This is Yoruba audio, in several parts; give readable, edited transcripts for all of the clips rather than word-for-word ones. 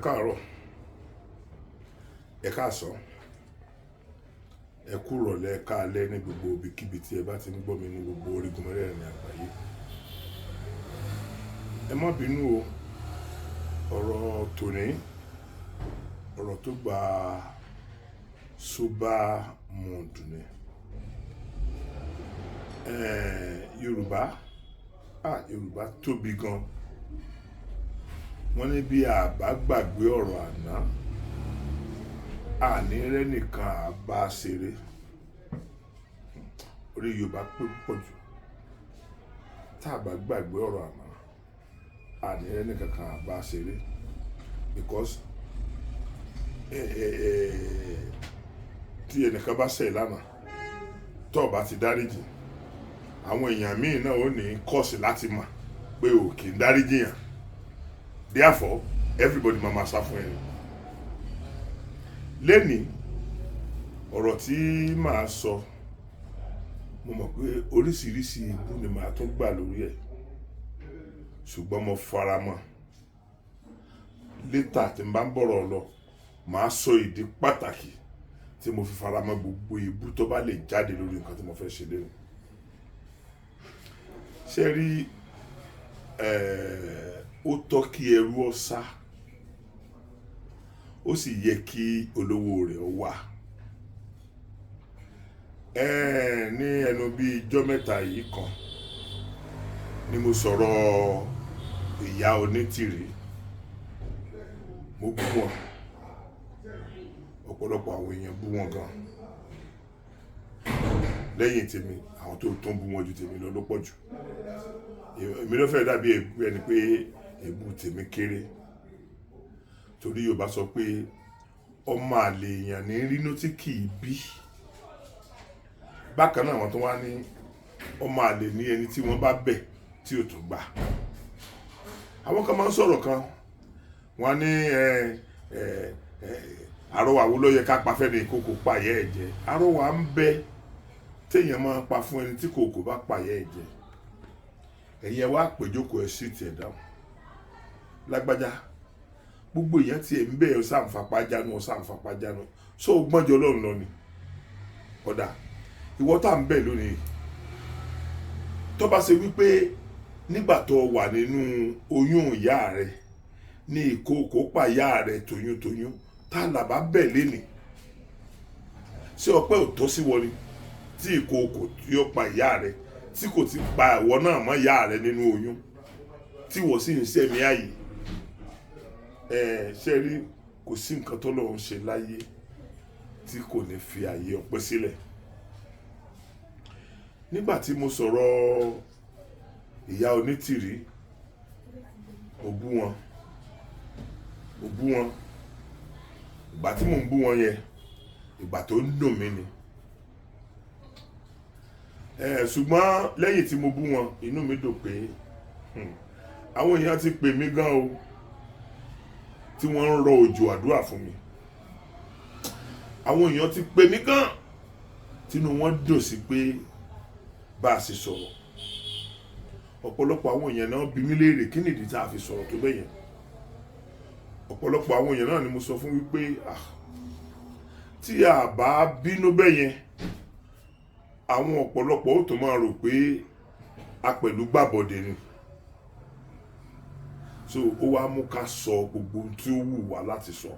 káàárọ̀, ẹ káàsán, ẹ kú ìrọ̀lẹ́, ẹ káalẹ́ ní gbogbo ibikíbi tí ẹ bá ti ń gbọ́ mi ní gbogbo orígun mẹ́rẹ̀ẹ̀rin àgbáyé. Ẹ má bínú o, ọ̀rọ̀ tòní, ọ̀rọ̀ tó gba sóbà mọ̀ọ́dù ni. Yorùbá tóbi gan. Wọ́n ní bí a bá gbàgbé ọ̀rọ̀ àná, àní rẹ́ nìkan àbá ṣeré. Orí Yorùbá pé púpọ̀ jù. Tá a bá gbàgbé ọ̀rọ̀ àná, àní rẹ́ nìkan kan àbá ṣeré. Because tí ẹnìkan bá ṣẹ̀ lánàá, tó bá ti dáríjì, àwọn èèyàn míì náà ó ní kọ́ọ̀sì láti mọ̀ pé ò kì í dáríjì yàn. Therefore, everybody máa sá fún ẹni. Lẹ́nìí, ọ̀rọ̀ tí màá sọ, mo mọ̀ pé oríṣiríṣi ìbú ni màá tún gbà lórí ẹ̀, ṣùgbọ́n mo fara mọ́. Létà tí n bá ń bọ̀rọ̀ lọ, màá sọ ìdí pàtàkì tí mo fi fara mọ́ gbogbo ìbú tó bá lè jáde lórí nǹkan tí mo fẹ́ ṣe lẹ́nu. Ṣé rí ó tọ́ kí ẹrú ó sá, ó sì yẹ kí olówó rẹ̀ ó wà. Ní ẹnu bí ijọ́ mẹ́ta yìí kan ni mo sọ̀rọ̀ ìyá Onitiri. Mo bú wọn, ọ̀pọ̀lọpọ̀ àwọn èèyàn bú wọn gan. Lẹ́yìn tèmi, àwọn tó ń bú wọn ju tèmi lọ ló pọ̀ jù. Èmi ló fẹ́ dàbí ẹni pé èébú tèmi kéré, torí Yorùbá sọ pé ọmọ àlè èèyàn ní rínú tí kì í bí. Bákan náà wọ́n tó wá ní ọmọ àlè ní ẹni tí wọ́n bá bẹ̀ tí ò tún gbà. Àwọn kan máa ń sọ̀rọ̀ kan, wọ́n ní àrọwà wo ló yẹ ká pa fẹ́ni ìkòkò pààyẹ́ ẹ̀ jẹ. Àrọwà ń bẹ téèyàn máa pa fún ẹni tí kòkò bá pààyẹ́ ẹ̀ jẹ. Ẹ̀yin ẹ wá péjókòó ẹ sí tiẹ̀ dáhùn. Lágbájá, gbogbo èèyàn tí ẹ̀ ń bẹ̀ ọ́ sàǹfàpá jánu, sọ gbọ́njọ lọ́run lọ ni. Ọ̀dà, ìwọ tá ń bẹ̀ lónìí, tó bá ṣe wípé nígbà tó wà nínú oyún ìyá rẹ ní ìkòkò pa ìyá rẹ toyúntoyún, tá làbá bẹ̀ lénìí, ṣé ọpẹ́ ò tọ́ sí wọlé tí ìkòkò tí ó pa ìyá rẹ tí kò ti pa ìwọ náà mọ́ ìyá rẹ nínú oyún tí wọ́n sì ń sẹ́mi ààyè. Ṣe rí, kò sí nǹkan tó lọ́run ṣe láyé tí kò ní fi ààyè ọpẹ́ sílẹ̀. Nígbà tí mo sọ̀rọ̀ ìyá Onitiri, mo bú wọn. Ìgbà tí mò ń bú wọn yẹn, ìgbà tó ń dùn mí ni. Ṣùgbọ́n lẹ́yìn tí mo bú wọn, inú mi dùn pé àwọn èèyàn ti pè mí gan o, tí wọ́n ń rọ òjò àdúrà fún mi. Àwọn èèyàn ti pè mí gan, tínú wọn dùn sí pé bá a ṣe sọ̀rọ̀. Ọ̀pọ̀lọpọ̀ àwọn èèyàn náà bi mí léèrè kí nìdí tá a fi sọ̀rọ̀ tó bẹ́yẹn. Ọ̀pọ̀lọpọ̀ àwọn èèyàn náà ni mo sọ fún wípé tí a bá bínú bẹ́yẹn, àwọn ọ̀pọ̀lọpọ̀ ó tó máa rò pé a pẹ̀lú gbàbọ̀dé ni. So ó wá mú ká sọ gbogbo ohun tí ó wù wá láti sọ.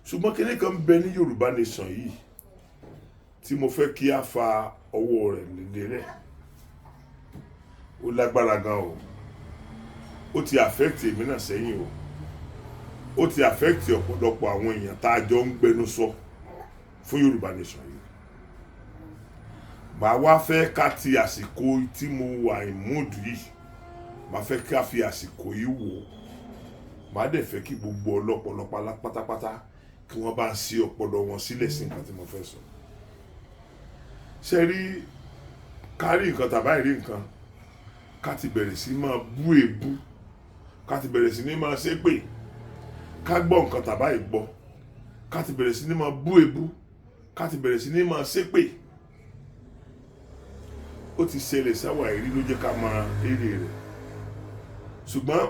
Ṣùgbọ́n kíní kan bẹ ní Yorùbá nation yìí tí mo fẹ́ kí a fa ọwọ́ rẹ̀ lédè rẹ̀. Ó lágbára gan o. Ó ti affect èmi náà sẹ́yìn o. Ó ti affect ọ̀pọ̀lọpọ̀ àwọn èèyàn tá a jọ ń gbẹnu sọ fún Yorùbá nation yìí. Màá wá fẹ́ ká ti àsìkò tí mo wà ìmúdù yìí, màá fẹ́ ká fi àsìkò yìí wò. Màá dẹ̀ fẹ́ kí gbogbo ọlọ́pọlọ pátápátá kí wọ́n bá ń ṣí ọpọlọ wọn sílẹ̀ sí nǹkan tí mo fẹ́ sọ. Ṣé rí, ká rí nǹkan tàbá ìrí nǹkan, ká ti bẹ̀rẹ̀ sí máa bú èébú, ká ti bẹ̀rẹ̀ sí ní máa ṣépè, ká gbọ́ nǹkan tàbá ìgbọ́, ká ti bẹ̀rẹ̀ sí ní máa bú èébú, ká ti bẹ̀rẹ̀ sí ní máa ṣépè. Ó ti ṣẹlẹ̀ sáwà ìrí ló jẹ́ ká máa èrè rẹ̀. Ṣùgbọ́n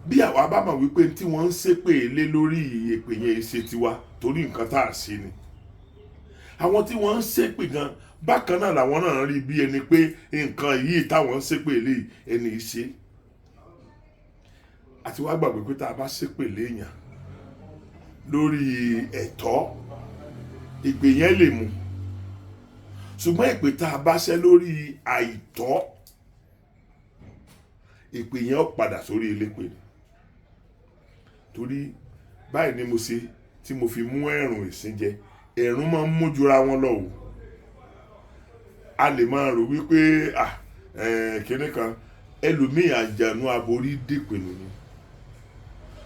bí àwa bá mọ̀ wípé tí wọ́n ń ṣépè lé lórí èpè yẹn ṣe tiwa torí nǹkan tá a ṣe ni àwọn tí wọ́n ń ṣépè gan bákan náà làwọn náà rí bí ẹni pé nǹkan yìí táwọn ń ṣépè lé ẹni ṣe àti wá gbàgbé pé tá a bá ṣépè léèyàn lórí ẹ̀tọ́ ìpè yẹn lè mú ṣùgbọ́n ìpè tá a bá ṣẹ́ lórí àìtọ́ ìpè yẹn ó padà sórí elépè ni torí báyìí ni mo ṣe tí mo fi mú ẹ̀rùn ìsìn jẹ ẹ̀rùn máa ń mú jura wọn lọ o a lè máa rò wípé kíní kan ẹlòmíì àjànú aborí dìpinnu ni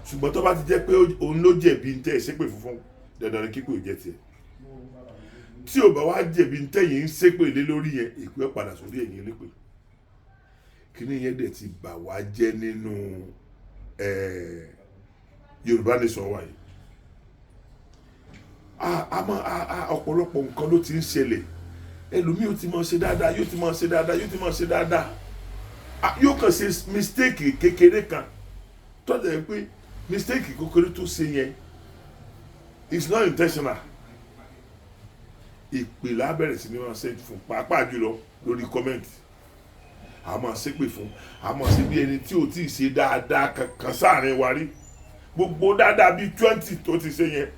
ṣùgbọ́n tó bá ti jẹ́ pé òun ló jẹ̀bi ń tẹ́ ẹ̀ ṣépè fún dandan ni kíkó ìjẹ́ tiẹ̀ tí ò bá wá jẹ̀bi ń tẹ́yìn ń ṣépè lé lórí yẹn ìpè padà sórí ẹ̀yìn elépè kíní yẹn dẹ̀ ti bà wá jẹ́ nínú Yorùbá nation wa yìí ọ̀pọ̀lọpọ̀ nǹkan ló ti ń ṣẹlẹ̀ ẹlòmíì ó ti máa ṣe dáadáa yóò ti máa ṣe dáadáa yóò ti máa ṣe dáadáa yóò kàn ṣe mistake kékeré kan tó dẹ̀ pé mistake kékeré tó ṣe yẹn it's not intentional ìpè lábẹ̀rẹ̀ sí ni wọ́n ṣe fún pàápàá jùlọ lórí kọ́mẹ́ǹtì a máa ṣépè fún a máa ṣe bí ẹni tí ò tí ì ṣe dáadáa kankan sáàrin wa rí gbogbo dáadáa bíi 20 tó ti ṣe yẹn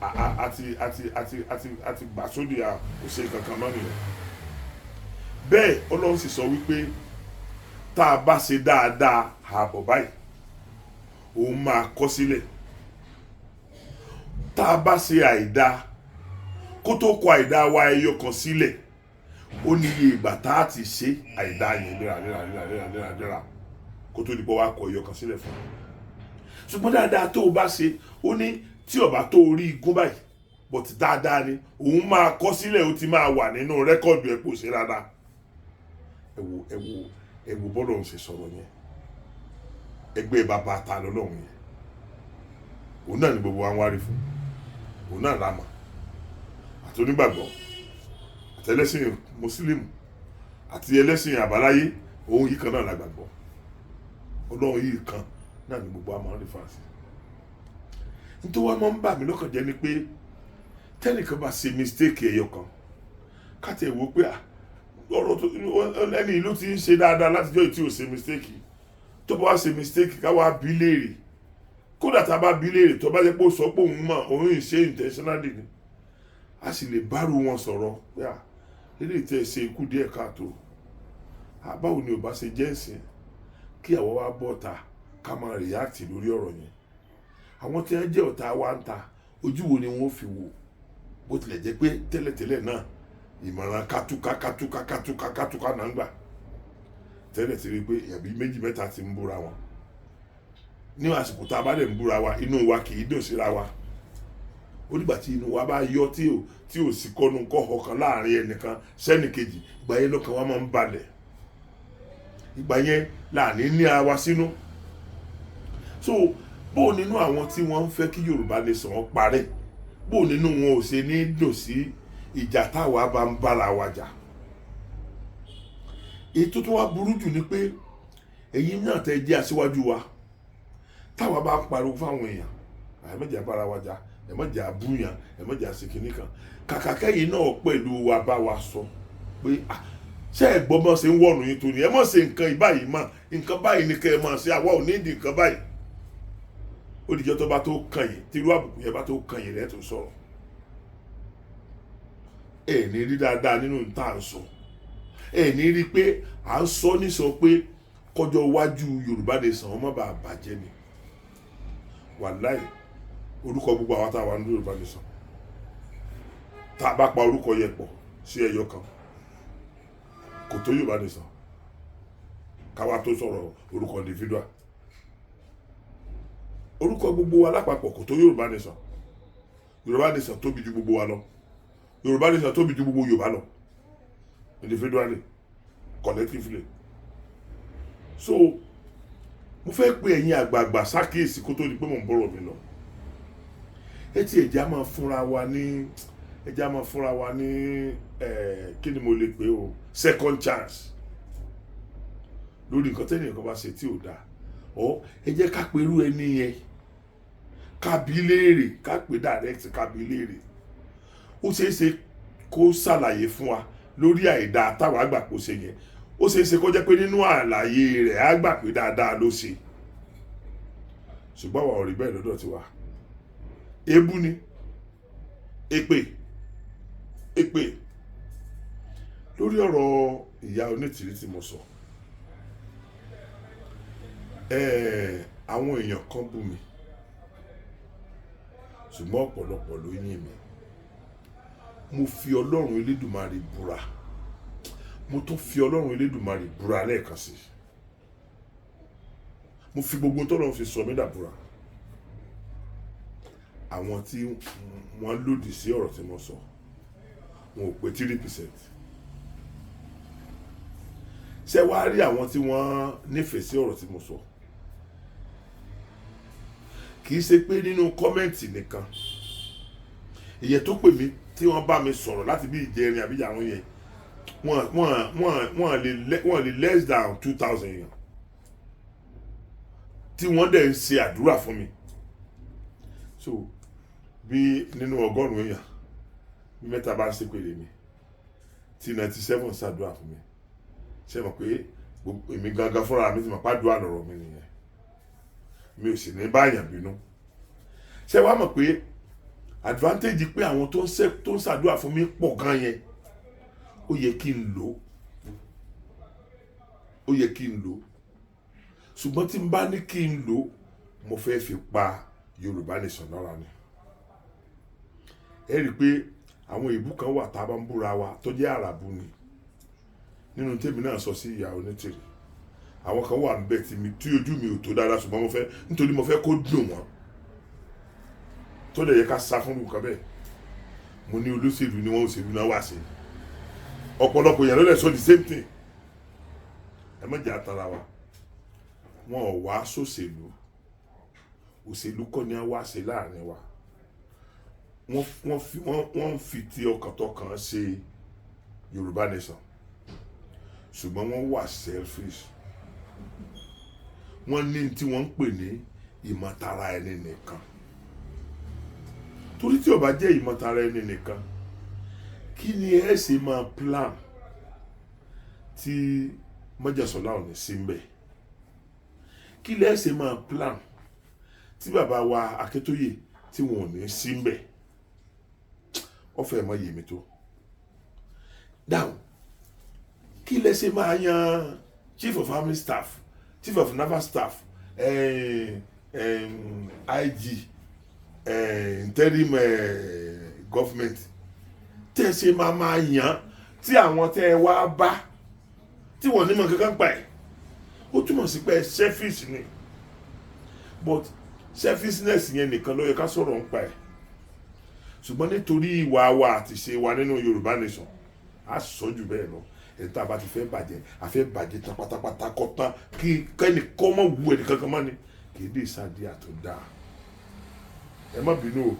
àti gbà sódì kò ṣe kankan mọ́ nìyẹn bẹ́ẹ̀ Ọlọ́run sì sọ wípé tá a bá ṣe dáadáa ààbọ̀ báyìí òun máa kọ sílẹ̀ tá a bá ṣe àìdá kó tó kọ àìdá wa ẹyọ kan sílẹ̀ ó ní iye ìgbà tá a ti ṣe àìdá yẹn léra kó tó di pé wàá kọ ẹyọ kan sílẹ̀ fún un ṣùgbọ́n dáadáa tó o bá ṣe ó ní tí ọba tó orí igun báyìí but dáadáa ni òun máa kọ sílẹ̀ ó ti máa wà nínú rẹ́kọ̀dù ẹ̀ kò ṣe dáadáa ẹ wo bọ́lọ̀ ń ṣe sọ̀rọ̀ yẹn ẹgbẹ́ bàbá ta lọ́lọ́run yẹn òun náà ni gbogbo wa ń wárí fún òun náà lámà àti onígbàgbọ́ àti ẹlẹ́sìn mùsùlùmù àti ẹlẹ́sìn àbáláyé òun yìí kan náà lágbàgbọ́ ọlọ́run yìí kan náà ni gbogbo wa máa ń rí fàásì nítorí wọn máa ń bà mí lọ́kàn jẹ́ ni pé tẹ́nìkan bá ṣe mistake ẹyọ kan káàtì ẹ̀ wò pé ọ̀rọ̀ tó ẹni ló ti ń ṣe dáadáa látijọ́ tí ò ṣe mistake tó bá wá ṣe mistake ká wá bí léèrè kódà tá a bá bí léèrè tó bá jẹ́ pé ó sọ pé òun mọ̀ òun ì ṣe intentionally ni a sì lè bárù wọn sọ̀rọ̀ pé eré ìtẹ́ ṣe ikú díẹ̀ káàtó báwo ni ò bá ṣe jẹ́ ìsìn kí àwọn wá bọ́ ta ká máa react lórí ọ̀rọ̀ yẹn àwọn tí wọ́n jẹ́ ọ̀tá wa ń ta ojú wo ni wọ́n fi wò bó tilẹ̀ jẹ́ pé tẹ́lẹ̀tẹ́lẹ̀ náà ìmọ̀ràn kátúká náà ń gbà tẹ́lẹ̀ ti rí pé ẹ̀bí méjì mẹ́ta ti ń búra wọn ní àsìkò tá a bá lè ń búra wa inú wa kì í dùn síra wa ó nígbà tí inú wa bá yọ tí ò sí kọ́nu kọ́họ kan láàrin ẹnìkan sẹ́nìkejì ìgbà yẹn lọ́kàn wa máa ń balẹ̀ ìgbà yẹn láàrin ní ara wa sínú so bó nínú àwọn tí wọ́n ń fẹ́ kí Yorùbá nation parẹ́ bó nínú wọn ò ṣe ní dùn sí ìjà táwa bá ń bára wa jà ètò tó wá burú jù ni pé ẹ̀yin náà tẹ́ jẹ́ aṣíwájú wa táwa bá ń pariwo fáwọn èèyàn àìmọ̀jà bára wa jà ẹ̀mọ̀jà búyàn ẹ̀mọ̀jà sìkìní kan kàkà kẹ́yìn náà pẹ̀lú wa bá wa sọ pé ṣé ẹ̀gbọ́n mọ̀ ṣe ń wọ̀nù yín tó ní ẹ mọ̀ ṣe nǹkan ìbáyìí mọ̀ nǹkan báyìí ni kẹ́ ẹ mọ̀ ṣe àwa ò ní ìdí nǹkan báyìí ó dìjọ́ tó bá tó kàn yín tí irú àbùkù yẹn bá tó kàn yín lẹ́tọ̀ sọ̀rọ̀ ẹ̀ ní rí dáadáa nínú tá à ń sọ ẹ̀ ní rí pé à ń sọ ní sọ pé kọjọ́ iwájú Yorùbá nation ọmọ bá bàjẹ́ ni wàláì orúkọ gbogbo àwọn táwa ní Yorùbá nation tá a bá pa orúkọ yẹn pọ̀ sí ẹyọ kan kò tó Yorùbá nation káwa tó sọ̀rọ̀ orúkọ individual orúkọ gbogbo wa lápapọ̀ kò tó Yorùbá nation Yorùbá nation tóbi ju gbogbo wa lọ Yorùbá nation tóbi ju gbogbo Yorùbá lọ individually collectively so mo fẹ́ pe ẹ̀yin àgbààgbà ṣàkíyèsí kó tó di pé mò ń bọ̀rọ̀ mi lọ ẹjẹ́ máa fúnra wa ní kí ni mo lè pè o second chance lórí nǹkan tẹ́lẹ̀ nǹkan bá ṣe tí ò dáa ọ ẹ jẹ́ ká perú ẹni yẹn ká bi léèrè, ká pè direct ká bi léèrè. Ó ṣeé ṣe kó ṣàlàyé fún wa lórí àìdá táwa àgbà kò ṣe yẹn. Ó ṣeé ṣe kó jẹ́ pé nínú àlàyé rẹ̀ á gbà pé dáadáa ló ṣe. Ṣùgbọ́n àwọn ò rí bẹ́ẹ̀ lọ́dọ̀ tiwa. Èébú ni, èpè lórí ọ̀rọ̀ ìyá Onítìrí tí mo sọ. Àwọn èèyàn kan bú mi, ṣùgbọ́n ọ̀pọ̀lọpọ̀ ló yìn mí. Mo fi Ọlọ́run Elédùmarè búra, mo tún fi Ọlọ́run Elédùmarè búra lẹ́ẹ̀kan sí. Mo fi gbogbo tọ́lọ́run fi sọ mí dà búra. Àwọn tí wọ́n lòdì sí ọ̀rọ̀ tí mo sọ wọn ò pé 3%. Ṣé wàá rí àwọn tí wọ́n nífẹ̀ẹ́ sí ọ̀rọ̀ tí mo sọ? Kì í ṣe pé nínú kọ́mẹ́ǹtì nìkan. Ìyẹn tó pè mí tí wọ́n bá mi sọ̀rọ̀ láti bí ìjẹrin àbí àwọn yẹn wọ́n lè less than 2,000 èèyàn tí wọ́n dẹ̀ ń ṣe àdúrà fún mi. So bí nínú 100 èèyàn bí mẹ́ta bá ń ṣe pèlè mi tí 97 ṣàdúrà fún mi, ṣé mọ̀ pé èmi gangan fúnra mi ti mọ̀ pàdúrà lọ́rọ̀ mi nìyẹn. Mi ò sì ní báyàn bínú. Ṣé wàá mọ̀ pé advantage pé àwọn tó ń ṣàdúrà fún mi pọ̀ gan yẹn, ó yẹ kí n lò, ṣùgbọ́n tí n bá ní kí n lò, mo fẹ́ fi pa Yorùbá nation lára ni. Ẹ rí i pé àwọn ìbú kan wà tá a bá ń búra wa tó jẹ́ àràbù ni. Nínú tèmi náà sọ sí ìyá Onítìrí, àwọn kan wà níbẹ̀ tí ojú mi ò tó dáadáa, ṣùgbọ́n nítorí mo fẹ́ kó dùn wọ́n tó lè yẹ ká sá fún nǹkan bẹ́ẹ̀. Mo ní olóṣèlú ni wọ́n òṣèlú náà wà sí. Ọ̀pọ̀lọpọ̀ èèyàn ló lè sọ the same thing. Ẹ má jẹ́ àtàrà wa. Wọn ò wá sóṣèlú. Òṣèlú kọ́ ni a wá ṣe láàrin wa. Wọ́n fi ti ọkàntọkàn ṣe Yorùbá nation. Ṣùgbọ́n wọ́n wà selfish. Wọ́n ní tí wọ́n ń pè ní ìmọ̀tara ẹni nìkan. Torí tí ó bá jẹ́ ìmọ̀tara ẹni nìkan, kí ni ẹ ṣe máa plan tí Májàsọ́lá ò ní sí ńbẹ̀? Kí lẹ ṣe máa plan tí bàbá wa Akintoye tí wọn ò ní sí ńbẹ̀? Ó fẹ́ mọ yèmí tó. Down. Kí lẹ ṣe máa yan chief of army staff, chief of naval staff, IG, interim government, tẹ́ ṣe máa yan tí àwọn tẹ́ wá bá tí wọ́n ní mọ̀ kankan pa ẹ̀? Ó túmọ̀ sí pé selfish ni. But selfishness yẹn nìkan ló yẹ ká sọ̀rọ̀ ń pa ẹ̀. Ṣùgbọ́n nítorí ìwà wa àti ṣe wa nínú Yorùbá nation, a sọ jù bẹ́ẹ̀ lọ. Ẹni tá a bá ti fẹ́ bàjẹ́, a fẹ́ bàjẹ́ tán pátápátá kọ́tán kí kẹ́ni kọ́ mọ̀ wù ẹni kankan mọ́ ni. Kì í dé ìsádi àtúndà. Ẹ má bínú o.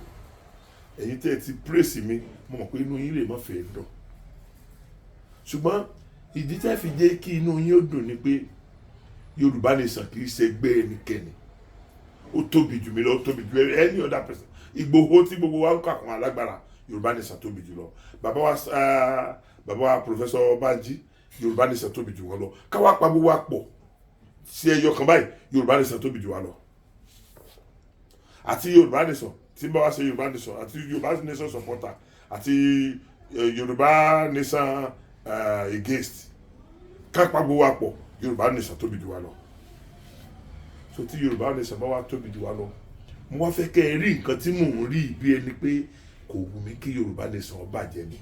Ẹ̀yin tẹ́ ẹ ti praise mi, mo mọ̀ pé inú yín lè má fẹ́ dùn. Ṣùgbọ́n ìdí tẹ́ fi jẹ́ kí inú yín ó dùn ni pé Yorùbá nation kì í ṣe gbé ẹnikẹ́ni. Ó tóbi jù mí lọ, ó tóbi jù any other person. Igboho tí gbogbo wa ń kà fún alágbára, Yorùbá nation tóbi jù lọ. Bàbá wa Professor Banji, Yorùbá nation tóbi jù wọn lọ. Káwá pa gbogbo wa pọ̀ sí ẹyọ kan báyìí, Yorùbá nation tóbi jù wa lọ. Àti Yorùbá nation tí ń bá wa ṣe Yorùbá nation, àti Yorùbá nation supporter, àti Yorùbá nation against. Ká pa gbogbo wa pọ̀, Yorùbá nation tóbi jù wa lọ. So tí Yorùbá nation bá wa tóbi jù wa lọ, mo wá fẹ́ kẹ́ ẹ rí nǹkan tí mò ń rí bí ẹni pé kò wù mí kí Yorùbá nation ó bàjẹ́ ni.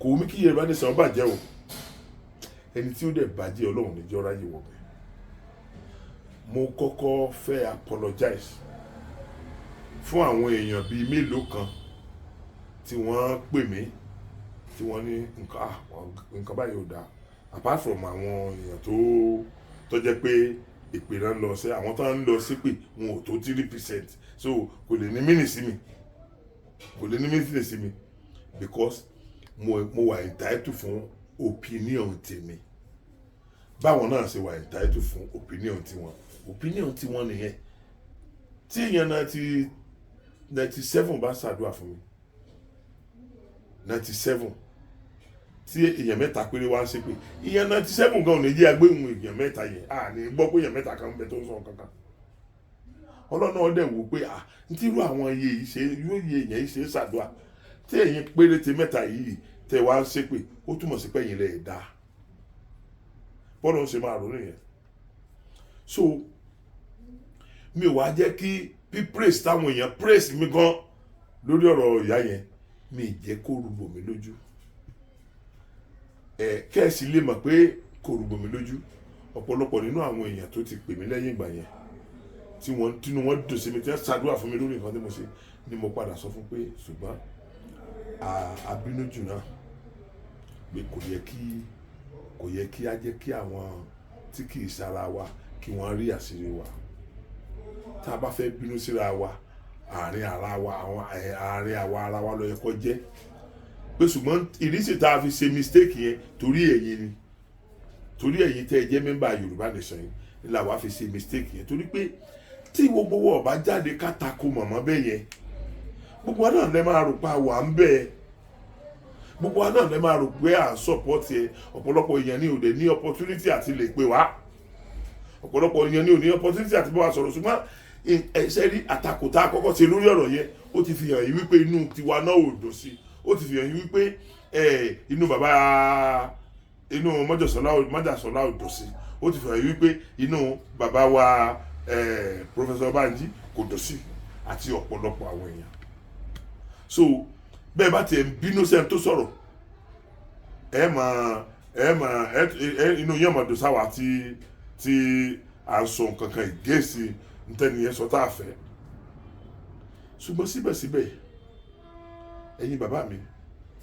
Kò wù mí kí Yorùbá nation ó bàjẹ́ o. Ẹni tí ó dẹ̀ bàjẹ́ Ọlọ́run ní jọ́ ráyè wọ̀ bẹ́ẹ̀. Mo kọ́kọ́ fẹ́ apologize fún àwọn èèyàn bíi mélòó kan tí wọ́n pè mí tí wọ́n ní nǹkan báyìí ò dáa. Apart from àwọn èèyàn tó jẹ́ pé ìpè náà lọ sí àwọn tó ń lọ sí pé wọn ò tó 3%, so kò lè ní mínì sí mi, because mo wà entitled fún opinion tèmi. báwọn náà ṣe wà entitled fún opinion tiwọn nìyẹn. Tí èèyàn 97 bá ṣàdúrà fún mi 97 tí èèyàn mẹ́ta péré wá ń ṣe pé ìyẹn 97 gan ò ní jẹ́ agbéhùn èèyàn mẹ́ta yẹn ní gbọ́ pé èèyàn mẹ́ta kan ń bẹ tó ń sọ kankan. Ọlọ́run ọdẹ wò pé tí irú àwọn iye yìí ṣe irú iye èèyàn yìí ṣe ṣàdúrà tí èèyàn péréte mẹ́ta yìí tẹ wá ń ṣe pé ó túmọ̀ sí pé ẹ̀yin lẹ̀ dá bọ́lá ń ṣe máa rò nìyẹn. So mi ò wá jẹ́ kí bí praise táwọn èèyàn praise mi gan lórí ọ̀rọ̀ ìyá yẹn mi jẹ́ kó rúbọ mi lójú. Kẹ́ẹ̀sì lè mọ̀ pé kò rúbọ mi lójú. Ọ̀pọ̀lọpọ̀ nínú àwọn èèyàn tó ti pè mí lẹ́yìn ìgbà yẹn tínú wọn dùn sí mi tí wọ́n ṣàdúrà fún mi lórí nǹkan tí mo ṣe ni mo padà sọ fún pé ṣùgbọ́n àbínú jù náà pé kò yẹ kí á jẹ́ kí àwọn tí kì í sára wa kí wọ́n rí àṣírí wa. Tá a bá fẹ́ bínú síra wa àárín àwa ara wa ló yẹ kó jẹ́ pé ṣùgbọ́n ìrísí tá a fi ṣe mistake yẹn torí ẹ̀yin tẹ́ ẹ jẹ́ mẹ́mbà Yorùbá Nation yìí ni làwa fi ṣe mistake yẹn torí pé tí gbogbo wa bá jáde kátàkó mọ̀mọ́ bẹ́ẹ̀ yẹn gbogbo wa náà lè máa rò pa wà ń bẹ́ẹ̀ gbogbo wa náà lè máa rò pé à ń support ẹ. Ọ̀pọ̀lọpọ̀ èèyàn ní òde ní opportunity àti lè pè wá ọ̀pọ̀lọpọ̀ èèyàn ní òní opportunity àti bá wa sọ̀rọ̀ ṣùgbọ́n ẹ̀ṣẹ́ rí àtakò tá a kọ́kọ́ ṣe lórí ọ̀rọ̀ yẹn ó ti fi hàn yí wípé inú tiwa náà ò dùn sí ó ti fi hàn yí wípé inú májàsọ́lá ò dùn sí ó ti fi hàn yí wípé inú bàbá wa Professor Banji kò dùn sí àti ọ̀pọ̀lọpọ̀ àwọn èèyàn. So bẹ́ẹ̀ bá tiẹ̀ ń bínú sẹ́ni tó sọ̀rọ̀ inú yẹn máa dùn sáwà tí à ń sọ nǹkan kan ìgéèsì ntẹ́niyẹn sọ tá a fẹ́. Ṣùgbọ́n síbẹ̀síbẹ̀ ẹ̀yin bàbá mi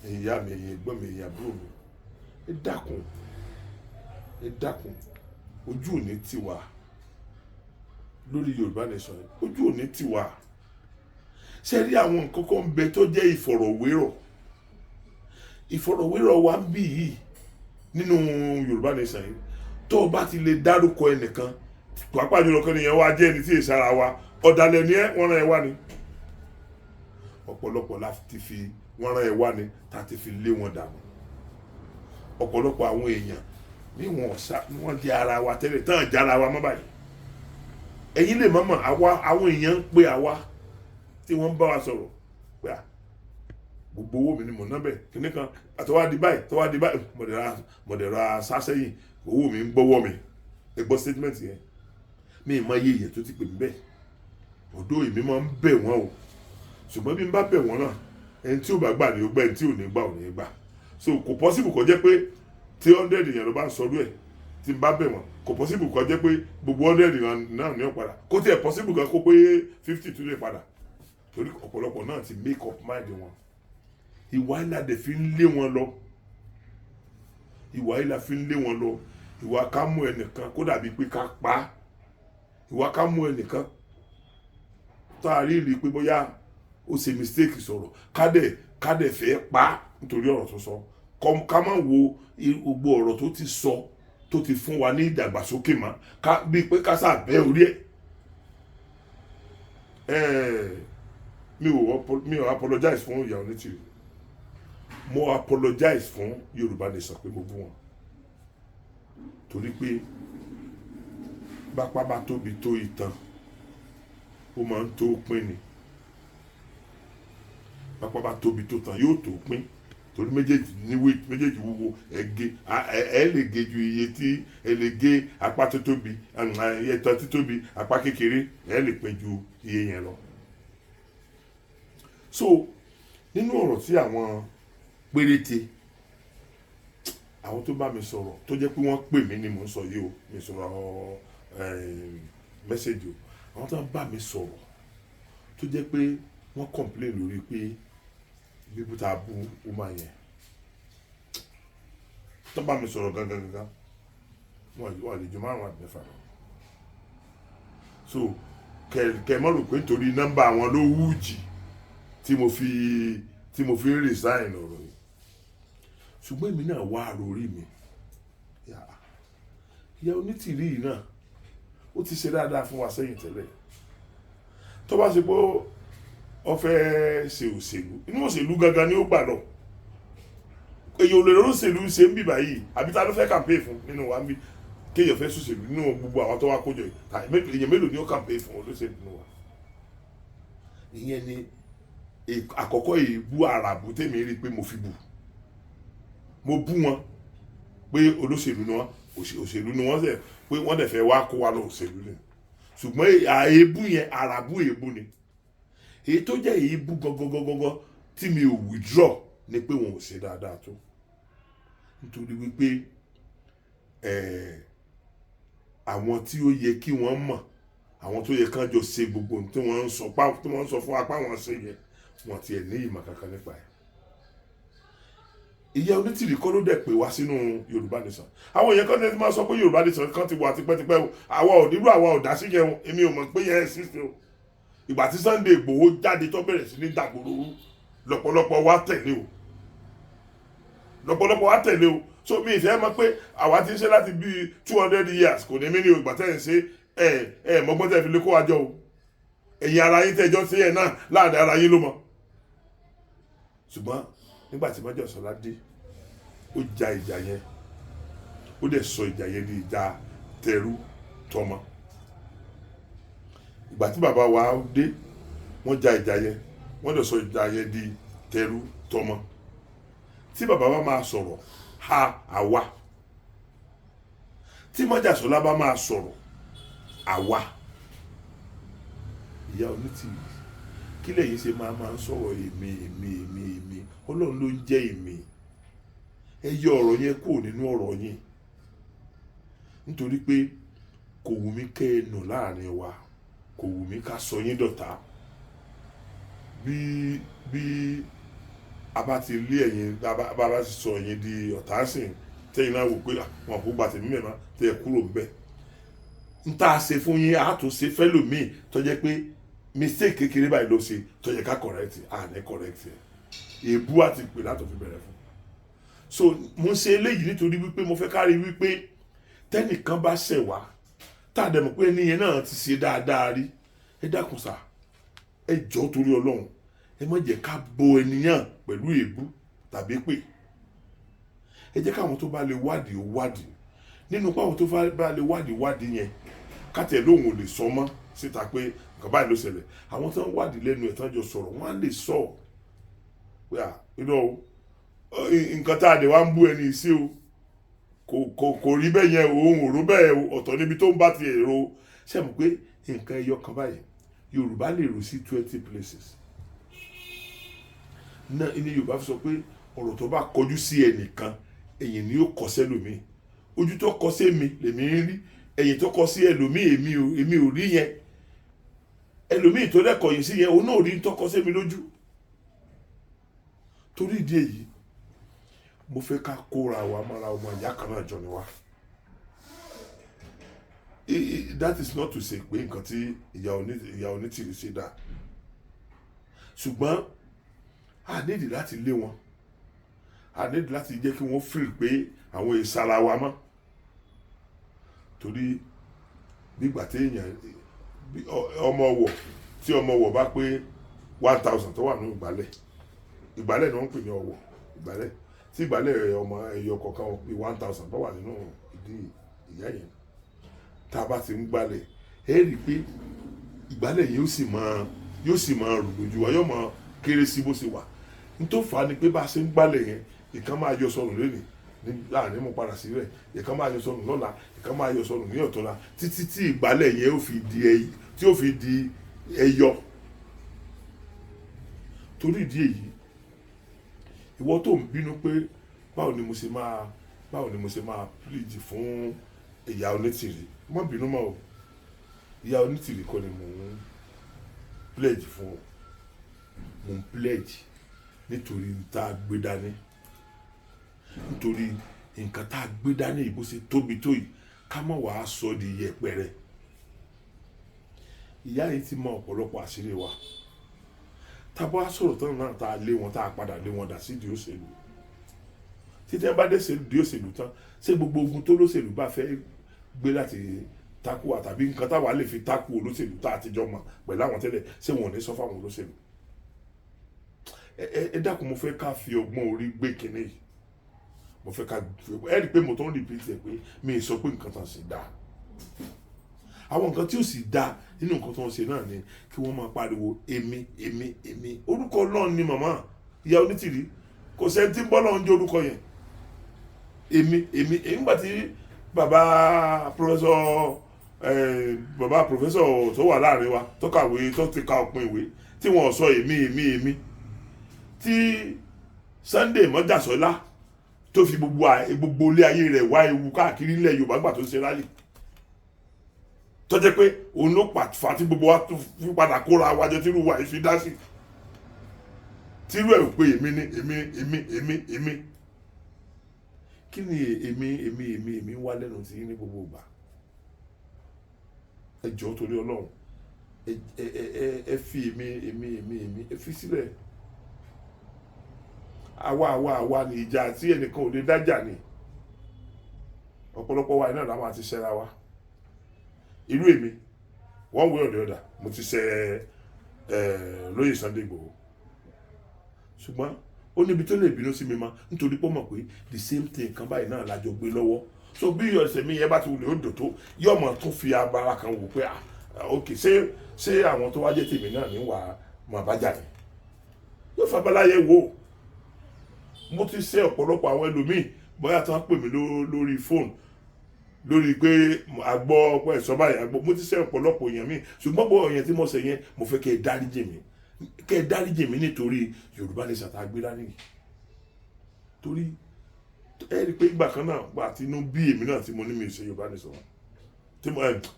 ẹ̀yin ìyá mi ẹ̀yin ẹ̀gbọ́n mi ẹ̀yin àbúrò mi ẹ dákun ojú ò ní tiwa lórí Yorùbá Nation ojú ò ní tiwa. Ṣé rí àwọn nǹkan kan ń bẹ tó jẹ́ ìfọ̀rọ̀wérọ̀ wa ń bì yìí nínú Yorùbá Nation yìí tó o bá ti lè dárúkọ ẹnìkan pàápàá jùlọ kan nìyẹn wá jẹ́ ẹni tí èsì ara wa ọ̀dàlẹ̀ ni wọ́n rán ẹ wá ni ọ̀pọ̀lọpọ̀ la ti fi wọ́n rán ẹ wá ni tá ti fi lé wọn dànù. Ọ̀pọ̀lọpọ̀ àwọn èèyàn ní wọ́n jẹ́ ara wa tẹ́lẹ̀ tán jẹ́ ara wa mọ́ báyìí. Ẹ̀yin lè mọ̀mọ́ àwọn èèyàn ń pè àwa tí wọ́n ń bá wa sọ̀rọ̀ pé gbogbo owó mi ni mò ń ná bẹ́ẹ̀ kíní kan àtọwádìí báyìí mọ̀dẹ̀ra sásẹ́yìn owó mi ń gbọ́wọ́ mi ẹ gbọ́ statement yẹn mi ì mọ iye èèyàn tó ti pè mí bẹ́ẹ̀ ọ̀dọ́ èmi máa ń bẹ̀ wọ́n o ṣùgbọ́n bí n bá bẹ̀ wọ́n náà ẹni tí ò bá gbà ní ó gbà ẹni tí ò ní gbà ò ní gbà. So kò possible kó jẹ́ pé tí 100 èèyàn ló bá ń sọdún ẹ̀ tí n bá bẹ̀ wọ́n kò possible kó jẹ́ pé gbogbo 100 èèyàn náà ní ó padà kó tiẹ̀ possible kan kó pé 50 tún lè padà torí ọ̀pọ̀lọpọ̀ náà ti make up mind wọn. Ìwà ìlà dẹ̀ fi ń lé wọn lọ ìwà ká mú ẹnìkan kó dàbí pé ká pa á ìwà ká mú ẹnìkan tá a rí pé bóyá ó ṣe mistake sọ̀rọ̀ ká dẹ̀ fẹ́ pa á nítorí ọ̀rọ̀ tó sọ ká má wo gbogbo ọ̀rọ̀ tó ti sọ tó ti fún wa ní ìdàgbàsókè mọ́ bíi pé ká sá bẹ́ orí ẹ̀. Mi ò apologize fún ìyá Onitiri mo apologize fún Yorùbá Nation pé mo bú wọn torí pé bápá bá tóbi tó ìtàn ó máa ń tó pín ni bápá bá tóbi tó tàn yóò tó pín torí méjèèjì wúwo ẹ lè gé ju iye tí ẹ lè gé apá tó tóbi ẹ̀tọ́ tí tóbi apá kékeré ẹ lè pín ju iye yẹn lọ. So nínú ọ̀rọ̀ tí àwọn péréte àwọn tó bá mi sọ̀rọ̀ tó jẹ́ pé wọ́n pè mí ni mò ń sọ yìí o mi sọ̀rọ̀ mẹ́sẹ̀jì o àwọn tó bá mi sọ̀rọ̀ tó jẹ́ pé wọ́n complain lórí pé bíbú tá a bú ó máa yẹn tó bá mi sọ̀rọ̀ gangan wọ́n lè ju 5 àti 6 lọ. So kẹ mọ́ rò pé nítorí nọ́mbà àwọn ló wú jì tí mo fi ń resign ọ̀rọ̀ yìí ṣùgbọ́n èmi náà wá lórí mi ìyá Onítìrí yìí náà ó ti ṣe dáadáa fún wa sẹ́yìn tẹ́lẹ̀. Tó bá ṣe pé ó fẹ́ ṣe òṣèlú, inú òṣèlú gangan ni ó gbà lọ. Èyàn ò lè lọ́rùn òṣèlú ṣe ń bì báyìí, àbí ta ló fẹ́ campaign fún nínú wa ń bí kéèyàn fẹ́ ṣòṣèlú nínú gbogbo àwọn tó wá kójọ yìí. Èyàn mélòó ni ó campaign fún olóṣèlú nínú wa? Ìyẹn ni àkọ́kọ́ èébú àràbù tèmi rí pé mo fi bù. Mo bú wọn pé olóṣèlú ni wọ́n, òṣèlú ni wọ́n sẹ̀ pé wọ́n dẹ̀ fẹ́ wá kó wa lọ òṣèlú ni. Ṣùgbọ́n èébú yẹn àràbù èébú ni. Èyí tó jẹ́ èébú gangan tí mi ò withdraw ni pé wọn ò ṣe dáadáa tó. Nítorí wípé àwọn tí ó yẹ kí wọ́n mọ̀, àwọn tó yẹ kán jọ ṣe gbogbo tí wọ́n ń sọ fún apá wọn ṣe yẹn, wọn tiẹ̀ ní ìmọ̀ kankan nípa ẹ̀. Ìyá Onítìrí kọ́ ló dẹ̀ pè wá sínú Yorùbá Nation. Àwọn èèyàn kan ní máa sọ pé Yorùbá Nation kan ti wà tipẹ́tipẹ́ o, àwa ò nílò, àwa ò dá sí yẹn, èmi ò mọ̀ pé yẹn exist o. Ìgbà tí Sunday Igboho jáde tó bẹ̀rẹ̀ sí ní dàgbòrò lọ́pọ̀lọpọ̀ wa tẹ̀lé o, lọ́pọ̀lọpọ̀ wa tẹ̀lé o. So mi ìfẹ́ mọ̀ pé àwa ti ń ṣe láti bí 200 years kò ní mí ní ìgbà tẹ́ ń ṣe mọ́gbọ́n tẹ́ fi lé kó wa jọ o. Ẹ̀yin ara yín tẹ́jọ́ sí ẹ̀ náà láàrin ara yín ló mọ̀. Ṣùgbọ́n nígbà tí Májàsọ́lá dé, ó ja ìjà yẹn, ó dẹ̀ sọ ìjà yẹn di ìjà tẹrú tọmọ. Ìgbà tí bàbá wa dé, wọ́n ja ìjà yẹn, wọ́n dẹ̀ sọ ìjà yẹn di tẹrú tọmọ. Tí bàbá wa máa sọ̀rọ̀ ha àwa, tí Májàsọ́lá bá máa sọ̀rọ̀ àwa. Ìyá Onítìrí, kí lẹ́yìn ṣe máa ń sọ̀rọ̀ èmi? Ọlọ́run ló ń jẹ́ èmi. Ẹ yọ ọ̀rọ̀ yẹn kúrò nínú ọ̀rọ̀ yín, nítorí pé kò wù mí kẹ́ ẹ nù láàrin wa, kò wù mí ká sọ yín dọ̀tá. Bí a bá ti lé ẹ̀yin, bá ti sọ ẹ̀yin di ọ̀tá sìn, tẹ́yìn náà wò pé wọn kò gbà tèmi mẹ́ma tẹ́ ẹ kúrò ń bẹ̀. Ń tá a ṣe fún yín, a tó ṣe fẹ́lòmíì tó jẹ́ pé mistake kékeré báyìí ló ṣe tó yẹ ká correct, ní correct ẹ̀. Èébú àti pè látò fi bẹ̀rẹ̀ fún. So mo ṣe eléyìí nítorí wípé mo fẹ́ kárí wípé tẹ́nìkan bá ṣẹ̀ wá, tá a dẹ̀ mọ̀ pé ẹni yẹn náà ti ṣe dáadáa rí, ẹ dákun sá, ẹ jọ̀ọ́ torí Ọlọ́run, ẹ má jẹ́ ká bo ènìyàn pẹ̀lú èébú tàbí pè. Ẹ jẹ́ káwọn tó bá lè wádìí ó wádìí. Nínú pé àwọn tó bá lè wádìí yẹn, kátẹ̀ lóhùn ò lè sọ mọ́ síta pé nǹkan báyìí ló ṣẹlẹ̀. Àwọn tó ń wádìí lẹ́nu ẹ̀ tán jọ sọ̀rọ̀, wọ́n á lè sọ pé nǹkan tá a dẹ̀ wá ń bú ẹni sí o, kò rí bẹ́ẹ̀ yẹn, òun ò rò bẹ́ẹ̀, ọ̀tọ̀ níbi tó ń bá ti èrò. Ṣé mo pé nǹkan ẹyọ kan báyìí Yorùbá lè rò sí 20 places. Náà ní Yorùbá fi sọ pé ọ̀rọ̀ tó bá kọjú sí ẹnìkan, ẹ̀yìn ni ó kọ sẹ́lòmíì. Ojú tó kọ sí èmi lèmi ń rí, ẹ̀yìn tó kọ sí ẹlòmíì èmi ò rí yẹn. Ẹlòmíì tó lẹ́kọ̀ọ́ yìí sí yẹn, òun náà rí tó kọ sí mi lójú. Torí ìdí èyí, mo fẹ́ ká kóra wa mọ́ra ọmọ ìyá kan náà jọ ni wá. That is not to say pé nǹkan tí ìyá Onítìrí ṣe dá. Ṣùgbọ́n a nídìí láti lé wọn, a nídìí láti jẹ́ kí wọ́n feel pé àwọn ìsara wa mọ́. Torí nígbà tí èèyàn tí ọmọ ọwọ̀ bá pé 1000 tó wà ní ìgbálẹ̀ ni wọ́n ń pè ní ọwọ̀ ìgbálẹ̀. Tí ìgbálẹ̀ ọmọ ẹyọ kọ̀ọ̀kan bí 1000 tó wà nínú ìdí ìyá yẹn, tá a bá ti ń gbálẹ̀, ẹ rí i pé ìgbálẹ̀ yóò sì máa rù lójú wa, yóò máa kéré sí bó ṣe wà. Nítorí fà á ni pé bá a ṣe ń gbálẹ̀ yẹn, ìkan máa yọ sọnù lónìí láàrin mo padà sí rẹ̀, ìkan máa yọ sọnù lọ́la, ìkan máa yọ sọnù ní ọ̀túnla, títí tí ìgbálẹ̀ yẹn ó fi di ẹyọ. Torí ìdí èyí, ìwọ tó ń bínú pé báwo ni mo ṣe máa plead fún ìyá Onítìrí, má bínú mọ́ o. Ìyá Onítìrí kọ́ ni mò ń pledge fún o, mò ń pledge nítorí tá a gbé dání, nítorí nǹkan tá a gbé dání yìí bó ṣe tóbi tó yìí, ká má wàá sọ di yẹpẹrẹ. Ìyá yìí ti mọ ọ̀pọ̀lọpọ̀ àṣírí wa. Tá a bá sọ̀rọ̀ tán náà, tá a lé wọn, tá a padà lé wọn dà sí di òṣèlú. Títí ẹ bá dé di òṣèlú tán, ṣé gbogbo ogun tó lóṣèlú bá fẹ́ gbé láti takú àtàbí nǹkan táwa lè fi takú olóṣèlú tá a ti jọ mọ̀ pẹ̀lú àwọn tẹ́lẹ̀ ṣé wọn ò ní sọ fáwọn olóṣèlú. Ẹ dákun mo fẹ́ ká fi ọgbọ́n orí gbé kinní yìí, mo fẹ́ ká ẹ rí i pé mo tó ń repeat ẹ̀ pé mi ì sọ pé nǹkan tán sì dáa. Àwọn nǹkan tí ó sì dáa nínú nǹkan tó ń ṣe náà ni kí wọ́n máa pariwo èmi orúkọ Ọlọ́run ni màmá ìyá Onítìrí kò sẹ́ni tí ń bọ́ lọ́run jẹ́ orúkọ yẹn èmi nígbà tí bàbá pòfẹ́sọ̀ tó wà láàrin wa tó kàwé tó ti ka òpin ìwé tí wọ́n sọ èmi tí Sunday Mọ́jàsọ́lá tó fi gbogbo ilé ayé rẹ̀ wá ewu káàkiri ilẹ̀ Yorùbá gbà tó ṣe ráyè tó jẹ́ pé òun ló fà tí gbogbo wa fi padà kóra wájọ tí irú wa ìfi dá sí tí irú ẹ̀ ò pé èmi kí ni èmi wá lẹ́nu tí ní gbogbo ìgbà. Ẹ jọ̀ọ́ torí Ọlọ́run ẹ fi èmi ẹ fi sílẹ̀. Àwa ni ìjà tí ẹnìkan ò lè dájà ni ọ̀pọ̀lọpọ̀ wa iná làwọn àti ṣẹra wa. Irú èmi one way or the other mo ti ṣe lóyè Sunday Igboho, ṣùgbọ́n ó níbi tó lè bínú sí mi ma nítorí pé ó mọ̀ pé the same thing kan báyìí náà lájọ gbé lọ́wọ́. So bí ọ̀sẹ̀ mi yẹn bá ti wulẹ̀ ó dò tó yóò mọ̀ tún fi abara kan wò pé ok ṣé àwọn tó wájẹ́ tèmi náà ní wà máa bá jà ní yóò fabala yẹ wò. Mo ti ṣe ọ̀pọ̀lọpọ̀ àwọn ẹlòmíì bóyá tí wọ́n pè mí lórí fóònù lórí pé àgbọ̀ ọ̀pọ̀ ẹ̀sọ́ báyìí àgbọ̀. Mo ti ṣe ọ̀pọ̀lọpọ̀ èèyàn míì ṣùgbọ́n bọ́ ọ̀yàn tí mo ṣe yẹn mo fẹ́ kẹ́ ẹ dáríjì mi nítorí Yorùbá Nation tá a gbé dání. Torí ẹ rí i pé ìgbà kan náà wà tí inú bí èmi náà tí mo ní mi ò ṣe Yorùbá Nation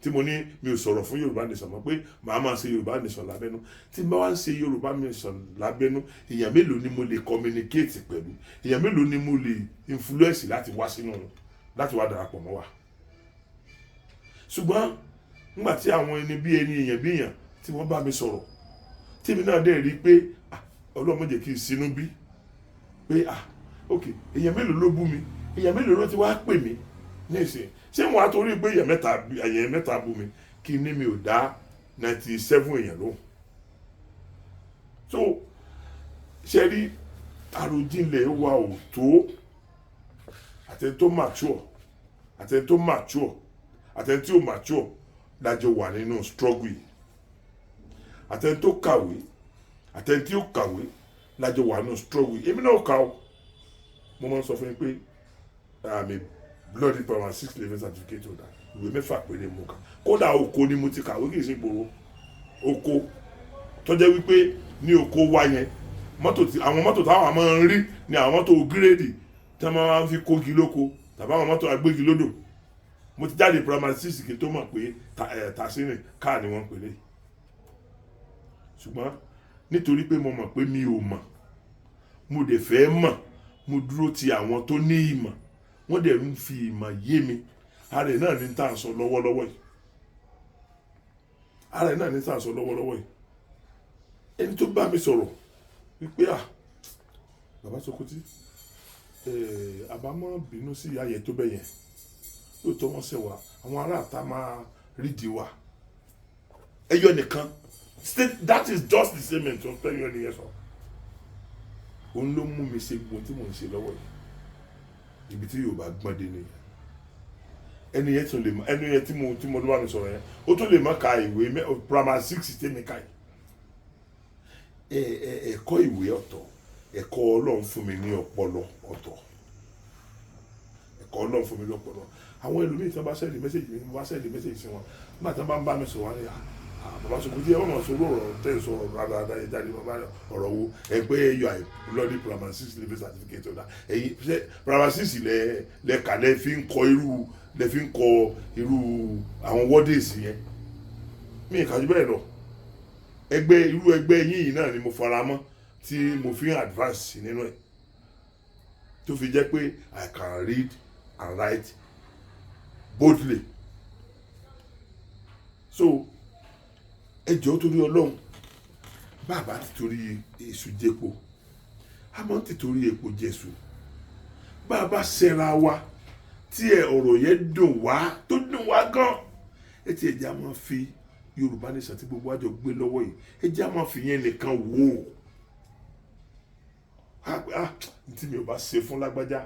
tí mo ní mi ò sọ̀rọ̀ fún Yorùbá Nation mọ́ pé màá máa ṣe Yorùbá Nation lábẹ́nú. Tí n bá wá ń ṣe Yorùbá Nation lábẹ́nú èèyàn mélòó ni mo lè communicate pẹ̀lú, èèyàn mélòó ni mo lè influence láti wá darapọ̀ mọ́ wa. Ṣùgbọ́n nígbà tí àwọn ẹni bí èèyàn tí wọ́n bá mi sọ̀rọ̀ tí mi náà dẹ̀ rí pé Ọlọ́run má jẹ́ kí n sinú bí pé ok èèyàn mélòó ló bú mi, èèyàn mélòó ló ti wá pè mí ní ìsìn. Ṣé wọ́n á torí pé èèyàn mẹ́ta bú mi kí ní mi ò dá 97 èèyàn lóhùn. So ṣe rí àròjinlẹ̀ wa ò tó. Àtẹni tó mature àtẹni tó mature lájọ wà nínú struggle yìí. Àtẹni tó kàwé àtẹni tí ó kàwé lájọ wà nínú struggle yìí. Èmi náà kà ó. Mo máa ń sọ fún yín pé àmì bloody power 6 level certificate holder ìwé 6 péré mo kà. Kódà oko ni mo ti kàwé kì í ṣe gbòòrò. Oko tó jẹ́ wípé ní oko wa yẹn àwọn mọ́tò táwọn máa ń rí ni àwọn mọ́tò gírèdì tí wọ́n máa ń fi kógi lóko tàbí àwọn mọ́tò agbégi lódò. Mo ti jáde primary 6 kí n tó mọ̀ pé tàṣínì káà ni wọ́n ń pè lé. Ṣùgbọ́n nítorí pé mo mọ̀ pé mi ò mọ̀ mo dẹ̀ fẹ́ mọ̀ mo dúró ti àwọn tó ní ìmọ̀ wọ́n dẹ̀ ń fi ìmọ̀ yé mi. Ààrẹ náà ní tá à ń sọ lọ́wọ́lọ́wọ́ yìí. Ẹni tó bá mi sọ̀rọ̀ wípé bàbá Sokoti àbámọ́ bínú sí ìyá yẹn tó bẹ́ yẹn lóòótọ́ wọ́n ṣẹ̀ wá àwọn aráàta máa rídìí wa ẹyọ nìkan that is just the same tó ń pẹ́ yọ nìyẹn sọ. Òun ló mú mi ṣe gbogbo tí mò ń ṣe lọ́wọ́ yìí ibi tí Yorùbá gbọ́n dé nìyẹn. Ẹni yẹn tí mo bá mi sọ̀rọ̀ yẹn ó tún lè má ka ìwé primary 6 tèmi ká yìí. Ẹ̀kọ́ ìwé ọ̀tọ̀ ẹ̀kọ́ Ọlọ́run fún mi ní ọpọlọ ọ̀tọ̀. Ẹ̀kọ́ Ọlọ́run fún mi ní ọpọlọ. Àwọn ẹlòmíì tí wọ́n bá sẹ́ẹ̀dì mẹ́sẹ̀jì mi wá sẹ́ẹ̀dì mẹ́sẹ̀jì sí wọn nígbà tí wọ́n bá ń bá mi sọ̀rọ̀ wá ní bàbá Sokoti ẹ wọ́n mọ̀ sọ̀rọ̀ ọ̀rọ̀ tẹ́ ẹ̀ sọ̀rọ̀ rárá ẹ jáde bàbá ọ̀rọ̀ wo ẹ pé yọ bloody primary 6 level certificate ọ̀dà ẹ̀yin primary 6 lẹ́ka lẹ́ fi ń kọ irú àwọn wọ́dẹ̀sì yẹn mi ìkàjú bẹ́ẹ̀ lọ. Irú ẹgbẹ́ yìí náà ni mo fara mọ́ tí mo fi ń advance nínú ẹ̀ tó fi jẹ́ pé I can read and write boldly. So ẹ jọ̀ọ́ torí Ọlọ́run bàbá ti torí èṣù jẹ́po a máa ń ti torí epo jésù bàbá ṣẹra wa tí ọ̀rọ̀ yẹn dùn wá tó dùn wá gan ẹ ti ẹ̀jẹ̀ á máa fi Yorùbá nation tí gbogbo àjọ gbé lọ́wọ́ yìí ẹ̀jẹ̀ á máa fi yẹn nìkan wò ó tí mi ò bá ṣe fún lágbájá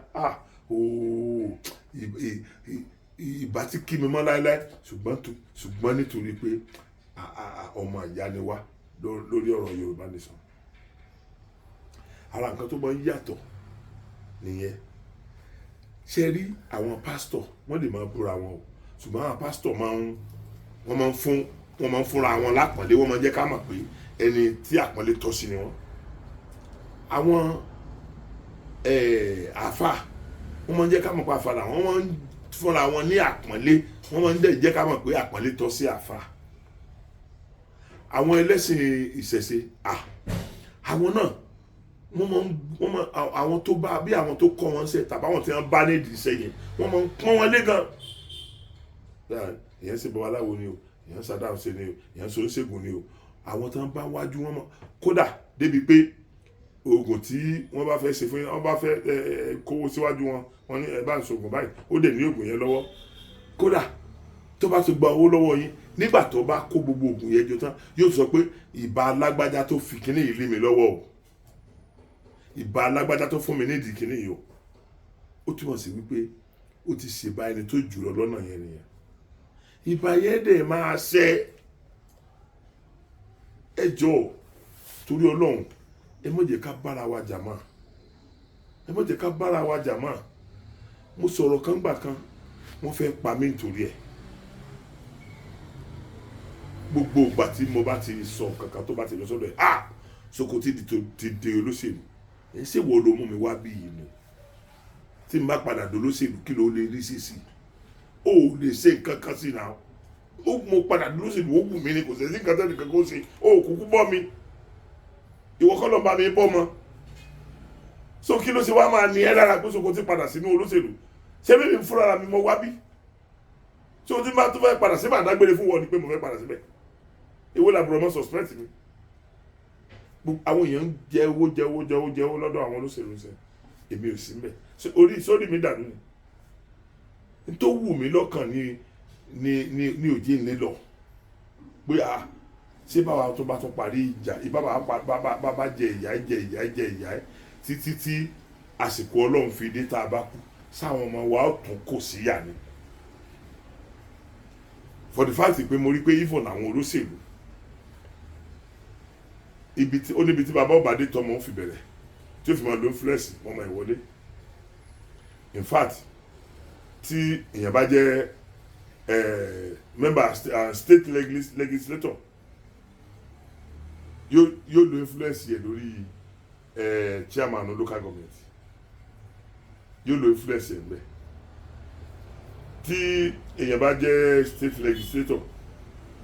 ìbá tí kí mi mọ́ láéláé ṣùgbọ́n nítorí pé ọmọ ìyá ni wá lórí ọ̀rọ̀ Yorùbá nation ara nǹkan tó máa ń yàtọ̀ nìyẹn ṣe rí àwọn pásítọ̀ wọ́n lè máa búra wọn o ṣùgbọ́n àwọn pásítọ̀ wọ́n máa ń fúnra wọn lápọ̀nlé wọ́n máa ń jẹ́ ká mọ̀ pé ẹni tí àpọ́nlé tọ́ sí ni wọ́n àwọn àáfàá wọ́n máa ń jẹ́ ká mọ̀ pé àáfàá làwọn wọ́n máa ń fúnra wọn ní àpọ́nlé wọ́n máa ń jẹ́ ká mọ̀ pé àpọ́nlé tọ́ sí àáfàá àwọn ẹlẹ́sìn ìṣẹ̀ṣe àwọn náà wọ́n máa àwọn tó bá bí àwọn tó kọ́ wọn ṣe tàbí àwọn tí wọ́n bá nídìí iṣẹ́ yẹn wọ́n máa ń pọ́n wọn lé gan ìyẹn ṣe babaláwo ni o ìyẹn ṣàdáhùn ṣe ni o ìyẹn ṣe oníṣègùn ni o àwọn tí wọ́n bá wájú wọn mọ̀ kódà débi pé oògùn tí wọ́n bá fẹ́ ṣe fún yín wọ́n bá fẹ́ kówó síwájú wọn ní ẹ bá ń ṣoògùn báyìí ó dẹ̀ ní oògùn yẹn lọ́wọ́ kódà tó bá ti gba owó lọ́wọ́ yín nígbà tó bá kó gbogbo oògùn yẹn jọ tán yóò sọ pé ìbà alágbájá tó fi kíní yìí lé mi lọ́wọ́ o ìbà alágbájá tó fún mi nídìí kíní yìí o ó túmọ̀ sí wípé ó ti ṣèbá ẹni tó jùlọ lọ́nà yẹn nìyẹn ìbà yẹn dẹ̀ máa ṣẹ ẹ jọ̀ọ́ torí Ọlọ́run ẹ má jẹ́ ká bára wa jà mọ́ ẹ má jẹ́ ká bára wa jà mọ́ mo sọ̀rọ̀ kan gbà kan wọ́n fẹ́ pa mí nítorí ẹ̀ gbogbo ìgbà tí mo bá ti sọ kankan tó bá ti lọ sọ́dọ̀ ẹ̀ Sokoti ti di olóṣèlú ẹ̀ ṣé wo ló mú mi wá bí yìí ni tí n bá padà di olóṣèlú kí ló lè rí sí ó lè ṣe nǹkan kan sí náà ó mo padà di olóṣèlú ó wù mí ni kò sí nǹkan tó nìkan kó ṣe ó kúkú bọ́ mi ìwọ kọ́ ló bá mi bọ́ mọ́ so kí ló ṣe wá máa ní ẹ lára pé Sokoti padà sínú olóṣèlú ṣé bí mi fúnra mi mo wá bí so tí n bá tó fẹ́ padà sí màá dágbére fún wọn ni pé mo fẹ́ padà síbẹ̀ ìwé làbúrò mọ́ suspect mi àwọn èèyàn ń jẹ owó lọ́dọ̀ àwọn olóṣèlú ṣe èmi ò sí mbẹ̀ sórí mi dànù ni tó wù mí lọ́kàn ní òjì nílọ pé ṣé báwa tó bá tún parí ìjà bàbá jẹ ìyá títí tí àsìkò Ọlọ́run fi dé tá a bá kú sáwọn ọmọ wa ó tún kò síyà ni for the fact pé mo rí pé even àwọn olóṣèlú ó níbi tí bàbá ọbàdé tọmọ ń fi bẹ̀rẹ̀ tí ó fi máa lo influence ọmọ ìwọlé in fact tí èèyàn bá jẹ́ member state legislator yóò lo influence yẹ lórí chairman of local government yóò lo influence yẹ nbẹ tí èèyàn bá jẹ́ state legislator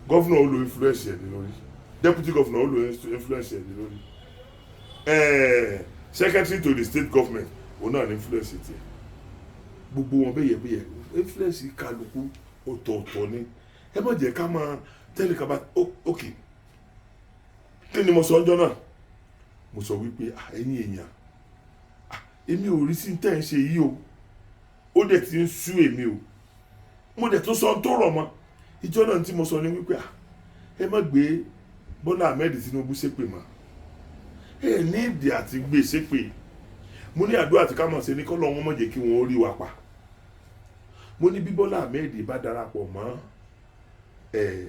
governor ó lo influence yẹ lórí deputy governor ó lo influence yẹ lórí secretary to the state government òun náà ní influence tiẹ̀ gbogbo wọn bẹ́yẹ influence kálukú ọ̀tọ̀ọ̀tọ̀ ni ẹ má jẹ́ ká máa tẹ́lẹ̀ ká bá ok kí ni mo sọ ọjọ́ náà mo sọ wípé ẹ̀yin èèyàn èmi ò rí sí tẹ́ ń ṣe yìí o ó dẹ̀ ti ń sú èmi o mo dẹ̀ tún sọ tó rọ̀ mọ́ ìjọ náà tí mo sọ ní wípé ẹ má gbé Bọ́lá Ahmed Tinubu ṣépè mọ́ ẹ ní ìdí àti gbé ṣépè mo ní àdúrà tí ká mọ̀ sí ní kọ́ lọ́wọ́ mọ̀ jẹ́ kí wọ́n rí wa pa mo ní bí Bọ́lá Ahmed bá darapọ̀ mọ́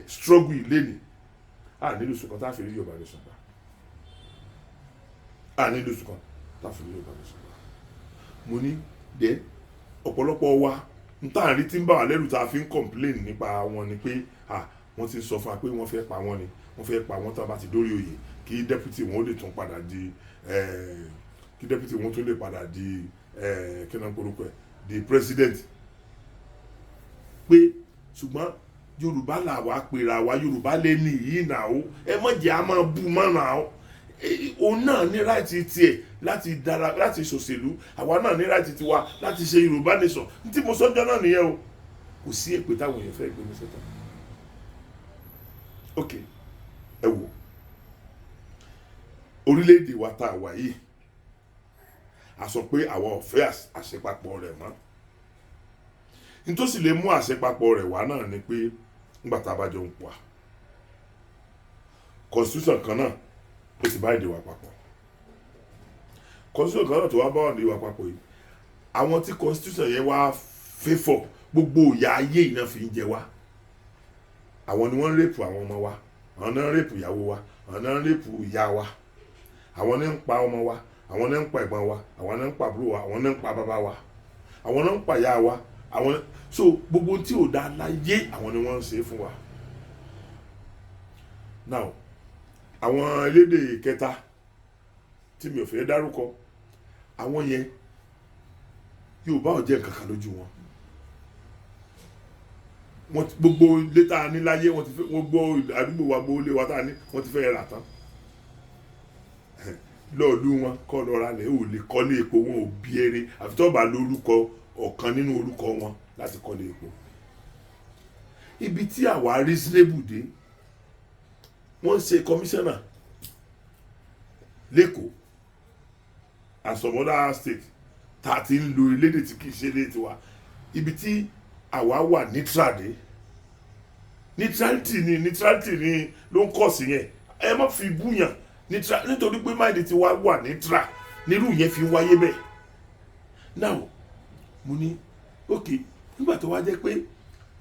struggle ìlénì nílùú sùkọ́ tá a fi rí Yorùbá ní sọ̀gbà nílùú sùkọ́ tá a fi rí Yorùbá ní sọ̀gbà mo ní dẹ́ ọ̀pọ̀lọpọ̀ wa n tá à ń rí tí ń bá wà lẹ́rù tá a fi ń complain nípa wọn ni pé wọ́n ti sọ fún wa pé wọ́n fẹ́ pa wọ́n ni wọ́n fẹ́ pa wọ́n tá a bá ti dórí oyè kí deputy wọn ó lè tún padà di kí deputy wọn tún lè padà di kí náà korúkọ ẹ̀ di president pé ṣùgbọ́n Yorùbá là wá pera wa Yorùbá lé ní yìí nà ó ẹ má jẹ́ a máa bú mọ́ nà ó òun náà ní ráìtì tiẹ̀ láti ṣòṣèlú àwa náà ní ráìtì tiwa láti ṣe Yorùbá nation tí mo sọ́jọ́ náà nìyẹn o kò sí èpè táwọn èèyàn fẹ́ gbé mi sẹ́tọ̀ ok ẹ wò orílẹ̀-èdè wa tá a wà yìí a sọ pé àwa ò fẹ́ àṣepapọ̀ rẹ̀ mọ́ ní tó sì lè mú àṣepapọ̀ rẹ̀ wá náà ni pé nígbà tá a bá jọ ń pa constitution kan náà ó ti bá èdè wa papọ̀ constitution kan náà tó wá bá èdè wa papọ̀ yìí àwọn tí constitution yẹn wá favour gbogbo ìyà ayé iná fi ń jẹ wá àwọn ni wọ́n ń rèpù àwọn ọmọ wa àwọn náà ń rèpù ìyàwó wa àwọn náà ń rèpù ìyá wa àwọn náà ń pa ọmọ wa àwọn náà ń pa ẹ̀gbọ́n wa àwọn náà ń pa àbúrò wa àwọn náà ń pa bàbá wa àwọn náà ń pa ìyá wa àwọn so gbogbo tí ò dá láyé àwọn ni wọ́n ń ṣe fún wa. Now àwọn elédè kẹta tí mi ò fẹ́ dárúkọ àwọn yẹn Yorùbá ò jẹ́ nǹkan kan lójú wọn gbogbo ilé tá a ní láyé wọ́n ti fẹ́ gbogbo àdúgbò wa gbogbo ilé wa tá a ní wọ́n ti fẹ́ rà tán lọ́ọ̀lú wọn kọ́ lọ́ra lẹ̀ ò lè kọ́lé epo wọn ò bí eré àfi tó bá lórúkọ ọ̀kan nínú orúkọ wọn láti kọ́lé epo. Ibi tí àwa reasonable dé wọ́n ṣe commissioner lẹ́kọ̀ọ́ and some other state tá a ti ń lo elédè tí kìí ṣe elédè tiwa ibi tí àwa wà neutral dé neutrality ni ló ń kọ̀ sí yẹn ẹ má fi búyàn nítorí pé máìlì tí wà neutral nírú yẹn fi wáyé bẹ́ẹ̀. Now mo ní ok nígbà tó wá jẹ́ pé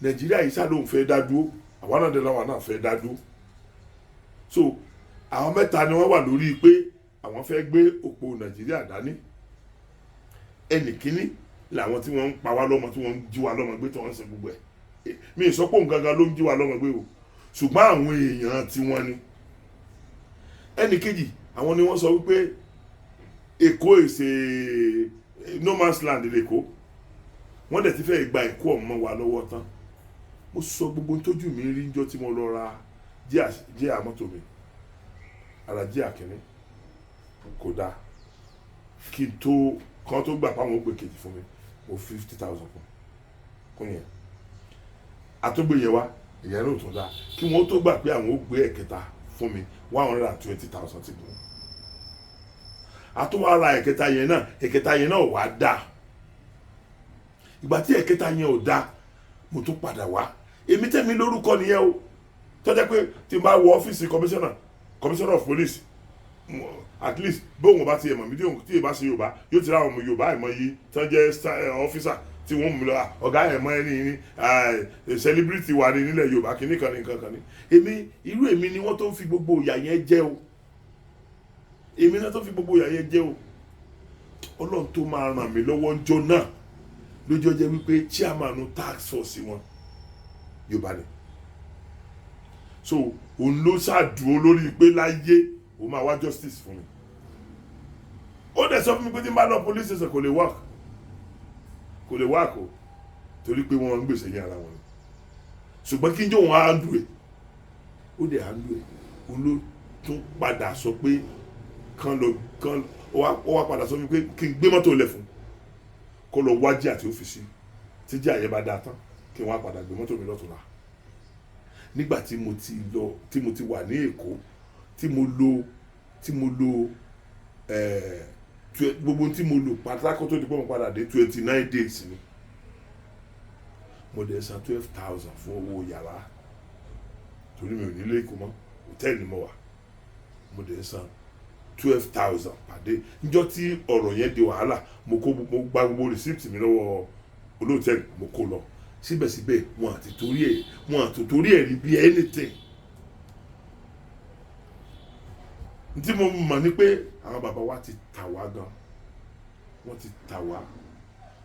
Nàìjíríà yìí ṣáà lóun fẹ́ dá dúró àwa náà dé láwọn náà fẹ́ dá dúró so àwọn mẹ́ta ni wọ́n wà lórí pé àwọn fẹ́ gbé òpó Nàìjíríà dání ẹnì kíní làwọn tí wọ́n ń pa wá lọ́mọ tí wọ́n ń jí wa lọ́mọ gbé tí wọ́n ń ṣe gbogbo ẹ̀ mi ì sọ pé òun gangan ló ń jí wa lọ́mọ gbé o ṣùgbọ́n àwọn èèyàn tí wọ́n ní ẹnì kejì àwọn ni wọ́n sọ wípé Èkó èsè no man's land lẹ́kọ̀ọ́ wọ́n dẹ̀ ti fẹ́ gba Èkó ọmọ wa lọ́wọ́ tán mo sọ gbogbo tójú mi rí níjọ́ tí mo lọ ra jíà mọ́tò mi ara jíà kìíní kò dáa kí n tó kan tó gbà páwọn ó gbé kejì fún mi mo 50,000 kún yẹn àtúgbò yẹn wá ìyẹn ló tún dáa kí wọ́n tó gbà pé àwọn ó gbé ẹ̀kẹta fún mi 120,000 ti gùn àtúwọ̀ ara ẹ̀kẹta yẹn náà wà dáa ìgbà tí ẹ̀kẹta yẹn ò dáa mo tún padà wá èmi tẹ̀mí lórúkọ nìyẹn o tọ́jà pé tí n bá wọ ọ́fíìsì commissioner of police at least bóun bá ti ẹ̀mọ̀ mi tí èyí bá ṣe Yorùbá yóò ti ra àwọn ọmọ Yorùbá ẹ̀mọ̀ yìí tó jẹ́ ọ́fíìsà tí wọ́n mú lọ ọ̀gá ẹ̀mọ̀ ẹni ní celebrity wà ní nílẹ̀ Yorùbá kìíní kan ní nǹkan kan ní èmi ni wọ́n tó ń fi gbogbo ìyà yẹn jẹ o èmi náà tó fi gbogbo ìyà yẹn jẹ o Ọlọ́run tó máa ràn mí lọ́wọ́ ńjọ́ náà lójó jẹ́ wípé chairman tax force wọn Yorùbá ni so òun ló ṣàdúró lórí pé láyé òun máa wá justice fún mi ó dẹ̀ sọ fún mi pé tí n bá lọ police station kò lè work o torí pé wọ́n ń gbèsè ní ara wọn ni ṣùgbọ́n kí n jẹ́ òun handle ẹ̀ ó dẹ̀ handle ẹ̀ òun ló tún padà sọ pé ó wá padà sọ fún mi pé kí n gbé mọ́tò lẹ̀ fún kó lọ wájú àti ọ́fíìsì tí jí àyè bá dáa tán kí wọ́n á padà gbé mọ́tò mi lọ́tùnla nígbà tí mo ti wà ní Èkó tí mo lò gbogbo tí mo lò pátákó tó di pé mo padà dé 29 days ni mo dẹ̀ san 12,000 fún owó yàrá torí mi ò nílé Èkó mọ́ hòtẹ́ẹ̀lì mo wà mo dẹ̀ san 12,000 pàdé níjọ́ tí ọ̀rọ̀ yẹn di wàhálà mo gba gbogbo receipt mi lọ́wọ́ olóòtẹ́ẹ̀lì mo kó lọ síbẹ̀síbẹ̀ wọn àti torí ẹ̀ rí bí anything tí mo mọ̀ ní pé àwọn bàbá wa ti tà wá gan wọ́n ti tà wá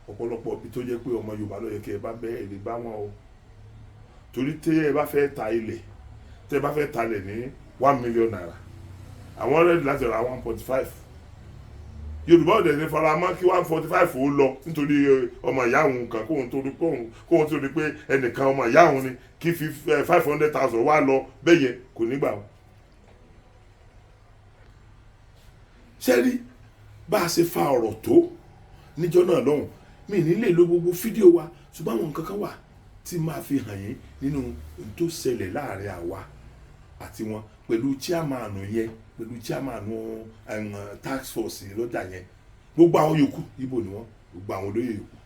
ọ̀pọ̀lọpọ̀ bí tó jẹ́ pé ọmọ Yorùbá ló yẹ kí ẹ bá bẹ́ẹ̀ lè bá wọn o torí tẹ́ ẹ bá fẹ́ ta ilẹ̀ tẹ́ ẹ bá fẹ́ talẹ̀ ní 1 million naira àwọn rẹ́dì láti ra 1.5 Yorùbá ọ̀dẹ̀ ní faramọ́ kí 145 ó lọ nítorí ọmọ ìyá òun kan kóhun tó rí pé ẹnìkan ọmọ ìyá òun ni kí 500,000 wá lọ bẹ́yẹn kò nígbà wọn. ṣẹ́rí bá a ṣe fa ọ̀rọ̀ tó níjọ́ náà lọ́hùn mi nílé lo gbogbo fídíò wa ṣùgbọ́n àwọn nǹkan kan wà tí máa fi hàn yín nínú tó ṣẹlẹ̀ láàrin àwa àti wọn pẹ̀lú chairman yẹn pẹ̀lú chairman tax force lọ́jà yẹn gbogbo àwọn yòókù Ìgbò ni wọ́n gbogbo àwọn olóyè yòókù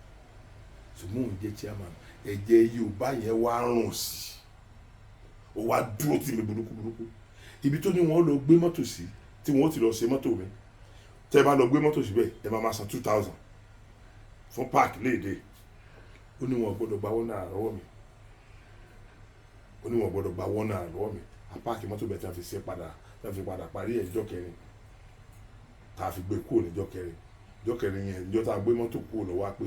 ṣùgbọ́n òun jẹ́ chairman ẹ̀jẹ̀ Yorùbá yẹn wá rùn sí ó wá dúró tì mí burúkú ibi tó ní wọ́n lọ gbé mọ́tò sí tí wọ́n ti lọ ṣe mọ́tò mi tẹ́ bá lọ gbé mọ́tò síbẹ̀ ẹ máa san 2,000 fún park léde ó ní wọn gbọ́dọ̀ gba $1 lọ́wọ́ mi ó ní wọn gbọ́dọ̀ gba $1 lọ́wọ́ mi apáàkì mọ́tò bẹ́ẹ̀ tí a fi ṣe padà tí a fi padà parí ẹ̀ ìjọ kẹrin tá a fi gbé kúrò níjọ kẹrin ìjọ kẹrin yẹn ìjọ tá a gbé mọ́tò kúrò lọ wá pé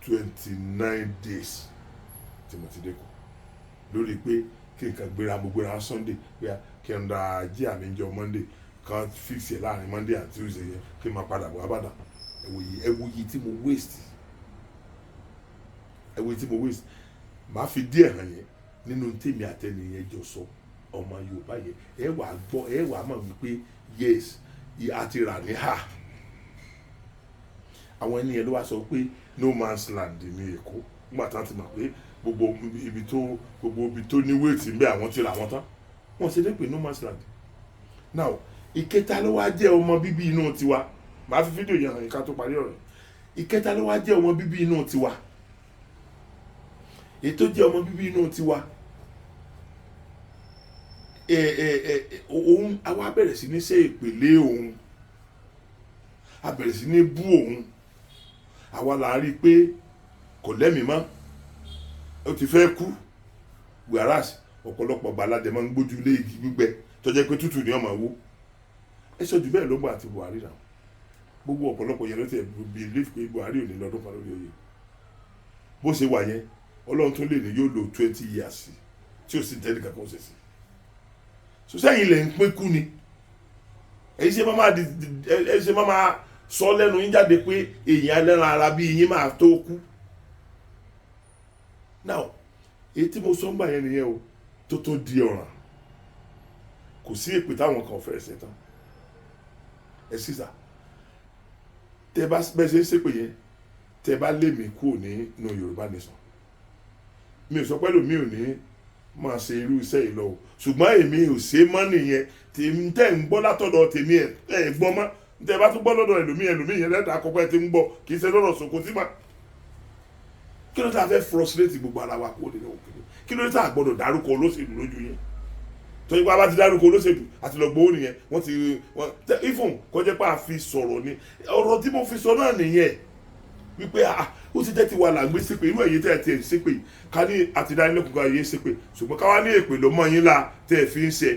29 days tí mo ti dé kù lórí pé kí n kàn gbéra mo gbéra Sunday pé kí n ra jí àmì ìjọ Monday kan fix ẹ̀ láàrin Monday and Tuesday yẹn kí n máa padà bọ̀ Ìbàdàn ẹ̀wòye tí mo waste màá fi díẹ̀ hàn yẹn nínú tèmi àtẹni yẹn jọ sọ ọmọ Yorùbá yẹn ẹ wà gbọ́ ẹ wà mọ̀ wípé yes àti rà ní ha àwọn ẹni yẹn ló wá sọ pé no man's land ní Èkó nígbà tá a ti mọ̀ pé gbogbo ibi tó ní wéètì ń bẹ àwọn ti rà wọ́n tán wọ́n ṣe lè pè no man's land. Now ìkẹta ló wá jẹ́ ọmọ bíbí inú tiwa màá fi fídíò yẹn hàn yín ká tó parí ọ̀rọ̀ ìkẹta ló wá jẹ́ ọmọ bíbí inú tiwa ètò jẹ́ ọmọ bíbí inú tiwa òun àwa bẹ̀rẹ̀ sí ní ṣe ìpèlè òun a bẹ̀rẹ̀ sí ní bú òun àwa là á rí i pé kò lẹ́mìí mọ́ ó ti fẹ́ kú whereas ọ̀pọ̀lọpọ̀ gbàládẹ máa ń gbójú lé igi gbígbẹ tó jẹ́ pé tútù ní ọmọ wó ẹ sọ jù bẹ́ẹ̀ ló gbà àti Buhari náà gbogbo ọ̀pọ̀lọpọ̀ yẹn ló ti believe pé Buhari ò ní lọ́dún kan lórí oyè bó ṣe wà yẹn Ọlọ́run tó lè ní yóò lo 20 years tí ò sì tẹ́lẹ̀ kankan ṣe sí so sẹ́yìn lẹ̀ ń pín kú ni èyí ṣe máa sọ lẹ́nu yín jáde pé èèyàn ẹlẹ́ran ara bí yín máa tó kú. Now èyí tí mo sọ ń gbà yẹn nìyẹn o tó di ọ̀ràn kò sí èpè táwọn kan fẹ́ ṣe tán ẹ sísà tẹ bá bẹ́ẹ̀ ṣe ń ṣépè yẹn tẹ bá lé mi kúrò nínú Yorùbá nation mi ò sọ pé lómi ò ní máa ṣe irú iṣẹ́ yìí lọ o ṣùgbọ́n èmi ò ṣe mọ́ nìyẹn tèmi tẹ́ ń gbọ́ látọ̀dọ̀ tèmi ẹ̀ gbọ́ mọ́ tẹ́ bá tún gbọ́ lọ́dọ̀ ẹlòmíì yẹn lẹ́dàá àkọ́kọ́ ẹ ti ń gbọ́ kì í ṣe lọ́dọ̀ Sokoti mà kí ló tá a fẹ́ frustrate gbogbo ara wa kó lè lọ́wọ́ kí ló tá a gbọ́dọ̀ dárúkọ olóṣèlú lójú yẹn tọ́jú pé a bá ti dárúkọ olóṣèlú àti lọ gbowó nìyẹn wọ́n ti ifun kọjá pé a fi sọ̀rọ̀ ni ọ̀rọ̀ tí mo fi sọ náà nìyẹn wípé ó ti tẹ́tí wa là ń gbé ṣépè irú èyí tẹ́ ẹ ti ẹ̀ ṣépè ká ní àtidánilẹ́kùn ká yé ṣépè ṣùgbọ́n ká wá ní èpè ló mọ́ yín la tẹ́ ẹ fi ń ṣe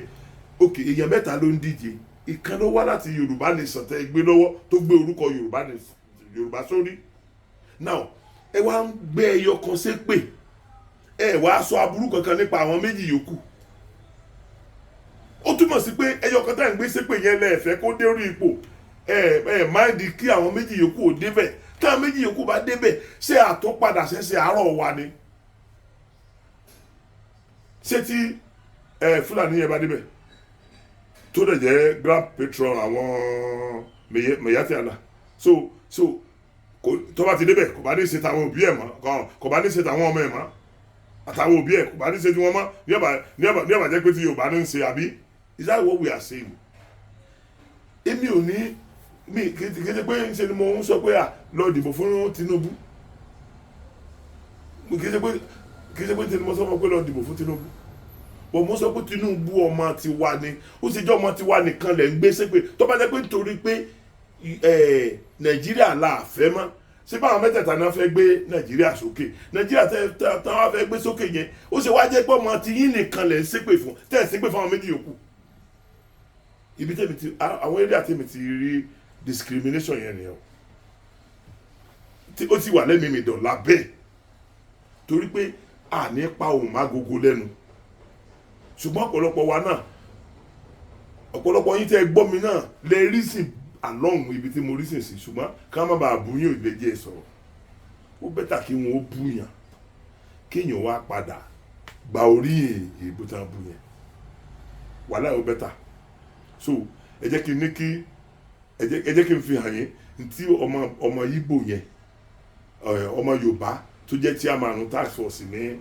òkè èèyàn mẹ́ta ló ń díje ìkan ló wá láti Yorùbá nation tẹ́ ẹ gbé lọ́wọ́ tó gbé orúkọ Yorùbá sórí now ẹ wá ń gbé ẹyọ kan ṣépè ẹ wá sọ aburú kankan nípa àwọn méjì yòókù ó túmọ̀ sí pé ẹyọ kan tá à ń gbé ṣépè yẹn lẹ́ẹ̀fẹ́ kó dé orí ipò máìdí kí àwọn méjì yòókù ò débẹ̀ táwọn méjì yòókù bá débẹ̀ ṣé àtúnpadà ṣẹ̀ṣẹ̀ àárọ̀ wa ni ṣé tí Fúlàní yẹn bá débẹ̀ tó dẹ̀ jẹ́ grand patron àwọn Mẹ̀yàtì àlà so tó bá ti débẹ̀ kò bá ní ṣe tàwọn òbí ẹ̀ mọ́ kò bá ní ṣe tàwọn ọmọ ẹ̀ mọ́ àtàwọn òbí ẹ̀ kò bá ní ṣe tí wọ́n mọ́ ní ọ̀bà jẹ́ pé tí Yorùbá ní ń ṣe àbí is that what we are saying? Èmi ò ní mi kéde pé ṣe ni mo ń sọ pé lọ dìbò fún Tinubu kéde pé tí mo sọ pé lọ dìbò fún Tinubu bọ̀ mo sọ pé Tinubu ọmọ tiwa ni ó sì jẹ́ ọmọ tiwa nìkan lẹ̀ ń gbé ṣépè tó bá jẹ́ pé nítorí pé Nàìjíríà la fẹ́ mọ́ ṣé báwọn mẹ́tẹ̀ẹ̀ta náà fẹ́ gbé Nàìjíríà sókè Nàìjíríà táwọn fẹ́ gbé sókè yẹn ó ṣe wá jẹ́ pé ọmọ ti yín nìkan lẹ̀ ń ṣépè fún tẹ́ ẹ̀ ṣépè fún àwọn méjì yòókù ibi tẹ́mi ti àwọn eré àtẹ́mi ti rí discrimination yẹn nìyẹn tí ó ti wà lẹ́mìí mi dàn lábẹ́ torí pé àní pa òun má gogo lẹ́nu ṣùgbọ́n ọ̀pọ̀lọpọ̀ wa náà ọ̀pọ̀lọpọ̀ yín tẹ́ gbọ́ mi náà lè rí sí along ibi tí mo rí sí sí ṣùgbọ́n ká má bàa bú yín ò lè jẹ́ sọ̀rọ̀ ó bẹ́tà kí wọ́n ó bú yàn kéèyàn wá padà gba orí èébú tán bú yẹn wàhálà ó bẹ́tà so ẹ jẹ́ kí n fi hàn yín tí ọmọ Ìgbò yẹn ọmọ Yorùbá tó jẹ́ chairman task force ní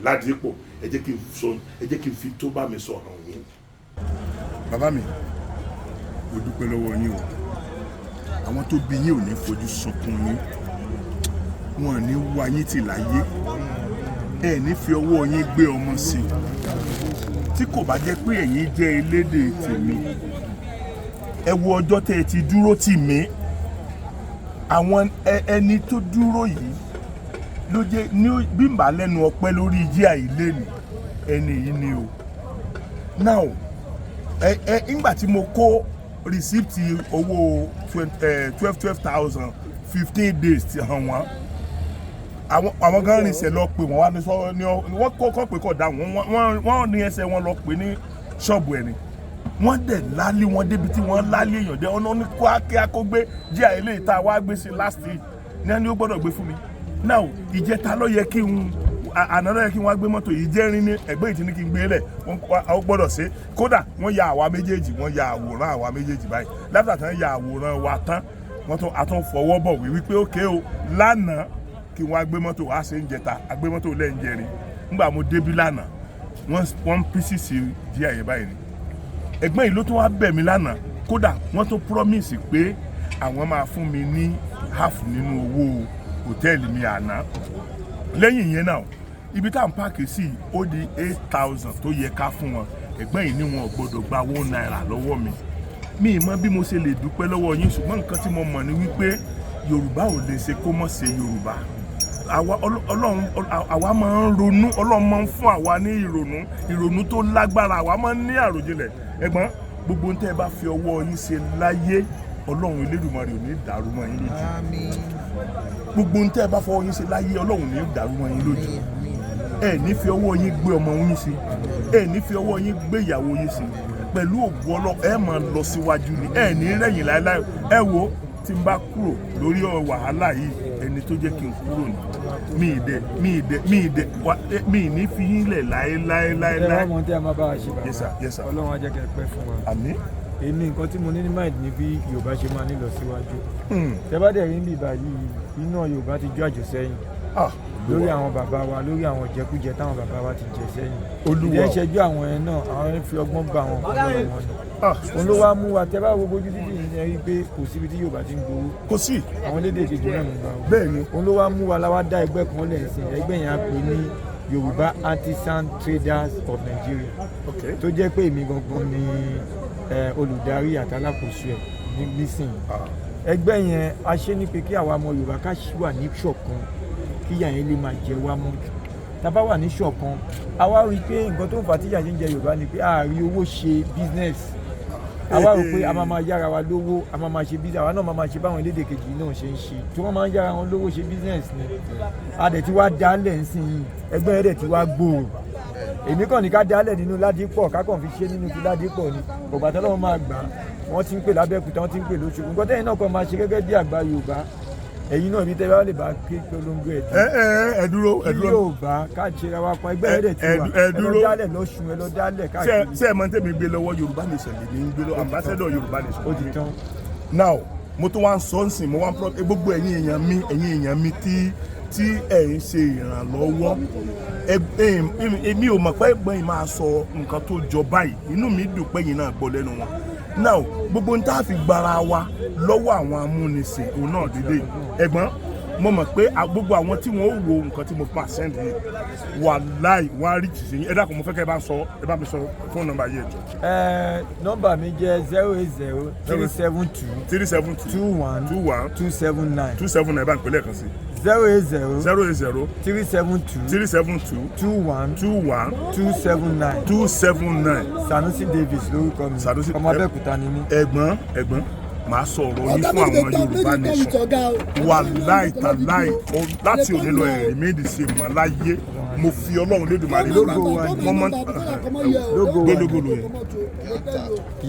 Ládìpọ̀ ẹ jẹ́ kí n fi tó bá mi sọ hàn yín. Bàbá mi mo dúpẹ́ lọ́wọ́ yín o àwọn tó bí yín ò ní fojú sunkún yín wọn ní wá yín tì láyé ẹ ní fi ọwọ́ yín gbé ọmọ sí tí kò bá jẹ́ pé ẹ̀yin jẹ́ elédè tèmi ẹ wo ọjọ́ tẹ́ ẹ ti dúró tì mí àwọn ẹni tó dúró yìí ló jẹ́ ní bí n bá lẹ́nu ọpẹ́ lórí jí àìlè ni ẹni yìí ni o now nígbà tí mo kó receipt owó 12,000 15 days ti hàn wọ́n àwọn gan rìnsẹ̀ lọ pé wọ́n wá ní sọ ní wọ́n kọ́kọ́ pé kọ́ da wọ́n ní ẹsẹ̀ wọn lọ pé ní ṣọ́ọ̀bù ẹni wọ́n dẹ̀ lálé wọn débi tí wọ́n lálé èèyàn dé ọ̀nà ní kíákíá kó gbé jí àìlè ìta wá gbé sí last day ní ẹni ó gbọ́dọ̀ gbé fún mi now ìjẹta ló yẹ kí n àná ló yẹ kí n wá gbé mọ́tò yìí jẹ́rin ní ẹgbẹ́ ìtì ní kí n gbé lẹ̀ wọ́n gbọ́dọ̀ ṣe kódà wọ́n ya àwa méjèèjì wọ́n ya àwòrán àwa méjèèjì báyìí láfíà tán ya àwòrán wa tán wọ́n tún àtún fọwọ́ bọ̀ wípé ókè o lánàá kí wọ́n á gbé mọ́tò wá ṣe ń jẹta agbé mọ́tò lẹ́yìn jẹrin nígbà mo débí lánàá wọ́n pcc di àyè báyìí ni ẹ̀gbọ́n yìí ló tún wá bẹ̀ mí lánàá kódà wọ́n tún promise pé àwọn máa fún mi ní half nínú owó hòtẹ́ẹ̀lì mi àná lẹ́yìn yẹn náà ibi tá à ń pààkì sí ó di 8,000 tó yẹ ká fún wọn ẹ̀gbọ́n yìí ní wọn ò gbọ́dọ̀ gba $1 lọ́wọ́ mi ì mọ̀ bí mo ṣe lè dúpẹ́ lọ́wọ́ yín ṣùgbọ́n nǹkan tí mo mọ̀ ni wípé Yorùbá ò lè ṣe kó mọ̀ ṣe Yorùbá àwa máa ń ronú Ọlọ́run máa ń fún àwa ní ìrònú tó lágbára àwa máa ń ní àròjinlẹ̀ ẹ̀gbọ́n gbogbo ń tẹ́ ẹ bá fi ọwọ́ yín ṣe láyé Ọlọ́run Elédùmarè ò ní dàrú mọ́ yín lójú gbogbo ń tẹ́ ẹ bá fọwọ́ yín ṣe láyé Ọlọ́run ní dàrú mọ́ yín lójú ẹ ní fi ọwọ́ yín gbé ọmọ yín sí ẹ ní fi ọwọ́ yín gbé ìyàwó yín sí pẹ̀lú ògo Ọlọ́run ẹ máa lọ síwájú ni ẹ ní rẹ̀yìn láéláé ẹ wo tí n bá kúrò lórí wàhálà yìí ẹni tó jẹ́ kí n kúrò ní mi ì ní fi yín lẹ̀ láéláé. ẹ wọ́n mọ̀ tí a máa bá wa ṣe bàbá yes sir. Ọlọ́run á jẹ́ kẹ́ ẹ pẹ́ fún wa. àmín. èmi nǹkan tí mo ní ní mind ni bí Yorùbá ṣe máa ní lọ síwájú. tẹ́ bá dẹ̀ rí níbi báyìí iná Yorùbá ti jó àjò sẹ́yìn lórí àwọn bàbá wa lórí àwọn jẹkújẹ táwọn bàbá wa ti jẹ sẹ́yìn ìdẹ́ ìṣẹ́jú àwọn ẹ̀ náà àwọn fi ọgbọ́n gba àwọn ọmọ wọn ni òun ló wá mú wa tẹ́ bá wo bójú títì yìí ẹ rí i pé kò síbi tí Yorùbá ti ń gbowó kò sí àwọn lédè kejì náà ń gbà ó bẹ́ẹ̀ ni òun ló wá mú wa láwa dá ẹgbẹ́ kan lẹ̀ sí ẹgbẹ́ yẹn á pè ní Yorùbá Artisan Traders of Nigeria tó jẹ́ pé èmi gangan ni olùdarí àtàlákòóso ẹ̀ nísìnyí ẹgbẹ́ yẹn a ṣe ní pé kí àwa ọmọ Yorùbá ká wà ní ṣọ̀kan kí ìyà yẹn lè máa jẹ wá mọ́ tá bá wà ní ṣọ̀kan a wá rí i pé nǹkan tó ń fa tíyà ṣe ń jẹ Yorùbá ni pé a rí owó ṣe business a wá rò pé a máa yára wa lówó a máa ṣe business àwa náà máa ṣe báwọn elédè kejì náà ṣe ń ṣe tí wọ́n máa ń yára wọn lówó ṣe business ni a dẹ̀ ti wá dálẹ̀ ńsìnyí ẹgbẹ́ yẹn dẹ̀ ti wá gbòòrò èmi kàn ní ká dálẹ̀ nínú Ládìpọ̀ ká kàn fi ṣe nínú ti Ládìpọ̀ ni ọ̀gbà tó lọ́wọ́ máa gbà wọ́n ti ń pè l'Abẹ́òkúta wọ́n ti ń pè l'Óṣogbo nǹkan tẹ́yìn náà kàn máa ṣe gẹ́gẹ́ bí àgbà Yorùbá ẹ̀yin náà ní tẹ́lẹ̀ wá lè bá ké polongo ẹ̀ ẹ dúró Yorùbá káàkiri wa pa ẹgbẹ́ rẹ̀ ti wà ẹ lọ dálẹ̀ lọ́sùn ẹ lọ dálẹ̀ káàkiri. ṣé ẹ mọ̀ tẹ́mi gbé lọ́wọ́ Yorùbá nation lè ní gbé lọ́wọ́ ambassador Yorùbá nation. ó ti tán. now mo tún wá ń sọ ń sìn mo wá ń pọ gbogbo ẹ̀yin èèyàn mi tí ẹ̀ ń ṣe ìrànlọ́wọ́ èmi ò mọ̀ pé ẹ̀gbọ́n yìí máa sọ nǹkan tó jọ báyìí inú mi dùn pé yìí náà gbọ́ lẹ́nu wọn now gbogbo n tá a fi gbára wa lọ́wọ́ àwọn amúnisìn òun náà dédé ẹ̀gbọ́n mo mọ̀ pé gbogbo àwọn tí wọ́n wo nǹkan tí mo pa send yìí wàláì wọ́n á rí jìṣẹ́ yín ẹ dákun mo fẹ́ kẹ́ ẹ bá mi sọ fóònù nọ́mbà yìí ẹ jọ. nọ́mbà mi jẹ́ 080-372-21-279 ẹ bá ń pè lẹ́ẹ̀kan sí. 080-372-21-279 Sanusi Davis lórúkọ mi ọmọ Abẹ́òkúta ni mí. ẹ̀gbọ́n màá sọ̀rọ̀ yín fún àwọn Yorùbá nation wàláì tàláì láti òní lọ ẹ̀rí méjì sí ìmọ̀ láyé mo fi Ọlọ́run Lédùmarè lógo gbólógolo yẹn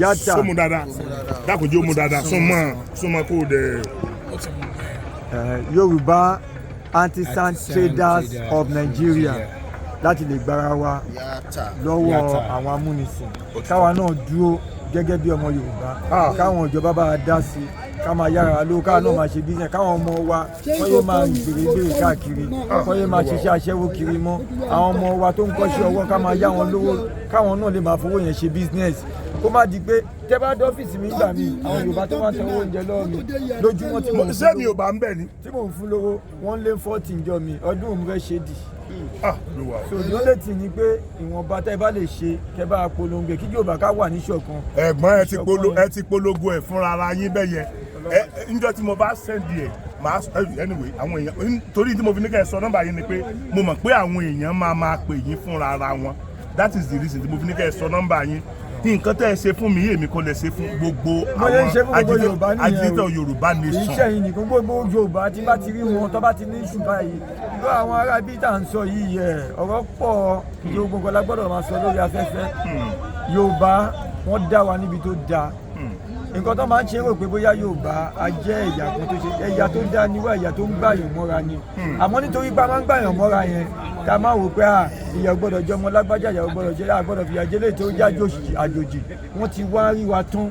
yàtà sọmú dáadáa dákòjó mú dáadáa sọmọ kó dẹ. Yorùbá Artisan Traders of Nigeria láti lè gbára wa lọ́wọ́ àwọn amúnisìn káwa náà dúró gẹ́gẹ́ bí ọmọ Yorùbá káwọn ìjọba bá a dá sí ká máa yára lówó káwọn náà máa ṣe business káwọn ọmọ wa wọ́n yé máa gbèrègbèrè káàkiri wọ́n yé máa ṣiṣẹ́ aṣẹ́wó kiri mọ́ àwọn ọmọ wa tó ń kọ́ṣẹ́ ọwọ́ ká máa yá wọn lówó káwọn náà lè máa fowó yẹn ṣe business kó má di pé tẹ́ bá dọ́fíìsì mi gbà mí àwọn Yorùbá tó máa ń sanwó oúnjẹ lọ́wọ́ mi lójúmọ́ tí mò ń ṣé mi ò bá ń bẹ̀ ni. tí mò ń fún lówó wọ́n lé 14 jọ mi ọdún òun fẹ́ ṣe dì. so the only thing ni pé ìwọ̀nba tẹ́ bá lè ṣe kẹ́ bá polongo kí Yorùbá ká wà ní ṣọ̀kan. ẹ̀gbọ́n ẹ ti polongo ẹ̀ fúnra ara yín bẹ́ẹ̀ yẹn níjọ́ tí mo bá sẹ́ndì ẹ̀ máa anyway àwọn èèyàn torí tí mo fi ní kẹ́ ẹ sọ nọ́mbà yín ni pé mo mọ̀ pé àwọn èèyàn máa pè yín fúnra ara wọn that is the reason tí mo fi ní kẹ́ ẹ sọ nọ́mbà yín nǹkan tẹ́ ẹ ṣe fún mi èmi kò lè ṣe fún gbogbo àwọn agitator Yorùbá nation. iṣẹ́ yìí nìkan gbogbo Yorùbá tí bá ti rí wọn tó bá ti ní ìṣù báyìí lọ àwọn ará bí tá à ń sọ yìí ọ̀rọ̀ pọ̀ gbogbo nǹkan la gbọ́dọ̀ máa sọ lórí afẹ́fẹ́ Yorùbá wọ́n dá wa níbi tó dáa nǹkan tó máa ń ṣe rò pé bóyá Yorùbá a jẹ́ ẹ̀yà kan tó ṣe ẹ̀yà tó dá níwá ẹ̀yà tó ń gbàyàn mọ́ra ni àmọ́ nítorí pé a máa ń gbàyàn mọ́ra yẹn tá a máa wò pé ìyà gbọ́dọ̀ jẹ́ ọmọ lágbájá ìyà gbọ́dọ̀ jẹ́ àgbọ́dọ̀ fìyà jẹ léyìí tó jẹ́ àjòjì wọ́n ti wá rí wa tán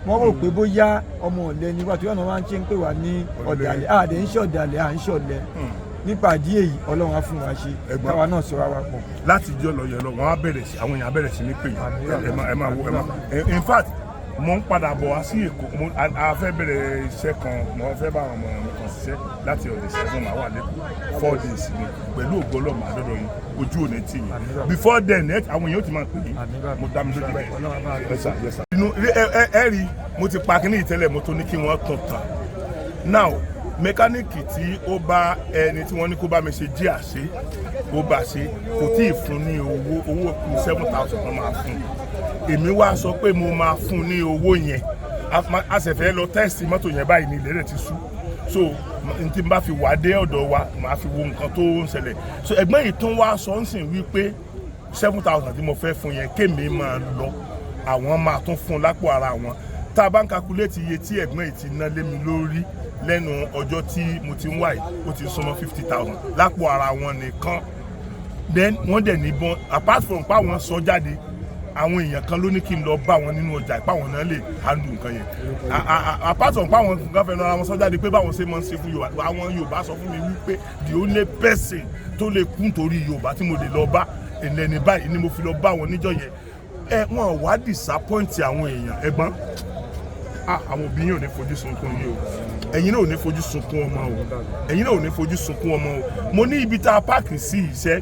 wọ́n rò pé bóyá ọmọ ọ̀lẹ ni wá tó yọ̀nà máa ń ṣe ń pè wá ní ọ̀dàlẹ̀ àdé ń ṣọ̀dàlẹ̀ à ń ṣọ̀lẹ nípa ìdí èyí Ọlọ́run á fún wa ṣe káwa náà sọ wa pọ̀. láti jọ lọ yẹ lọ wọn á bẹ̀rẹ̀ sí àwọn èèyàn bẹ̀rẹ̀ sí ní pè ẹ máa wo in fact mo ń padà bọ̀ wá sí Èkó a fẹ́ bẹ̀rẹ̀ iṣẹ́ kan mo fẹ́ bá àwọn ọmọ mi kan ṣiṣẹ́ láti ọ̀dẹ̀ sẹ́fún màá wà lẹ́kọ̀ọ́ 4 days ni pẹ̀lú ògbólọ́mọ àdọ́dọ̀ yìí ojú ò ní tì yín before then àwọn èèyàn ó ti máa pè yín mo dá mi lójú bẹ́ẹ̀ inú ẹ rí mo ti pa kíní ìtẹ́lẹ̀ mo tó ní kí wọ́n tún tàn now mẹkáníìkì tí ó bá ẹni tí wọ́n ní kó bá mi ṣe jí àṣẹ ó bá ṣe kò tí ì fún ní owó 7,000 kan máa fún èmi wá sọ pé mo máa fún ní owó yẹn a sì fẹ́ lọ tẹ́sì mọ́tò yẹn báyìí ní ilé rẹ̀ ti sú so n tí n bá fi wá dé ọ̀dọ̀ wa màá fi wo nǹkan tó ń ṣẹlẹ̀ so ẹ̀gbọ́n yìí tún wá sọ ń sìn wípé 7,000 tí mo fẹ́ fún yẹn kémi máa lọ àwọn máa tún fún lápò ara wọn tá a bá ń kakuléètì iye tí ẹ̀gbọ́n yìí ti ná lé mi lórí lẹ́nu ọjọ́ tí mo ti ń wáyé ó ti súnmọ́ 50,000 lápò ara wọn nìkan then wọ́n dẹ̀ níbọn apart from pa wọn sọ jáde àwọn èèyàn kan ló ní kí n lọ bá wọn nínú ọjà ìpáwọn náà lè handle nǹkan yẹn apart from páwọn nǹkan fẹnu ara wọn sọ jáde pé báwọn ṣe máa ń ṣe fún Yorùbá àwọn Yorùbá sọ fún mi wípé the only person tó lè kún torí Yorùbá tí mo lè lọ bá ẹlẹ́ni báyìí ni mo fi lọ bá wọn níjọ́ yẹn wọn wá disappoint àwọn èèyàn ẹ̀gbọ́n àwọn òbí yín ò ní fojú sunkún yìí o ẹ̀yin náà ò ní fojú sunkún ọmọ o ẹ̀yin náà ò ní fojú sunkún ọmọ o mo ní ibi tá a páàkì sí iṣẹ́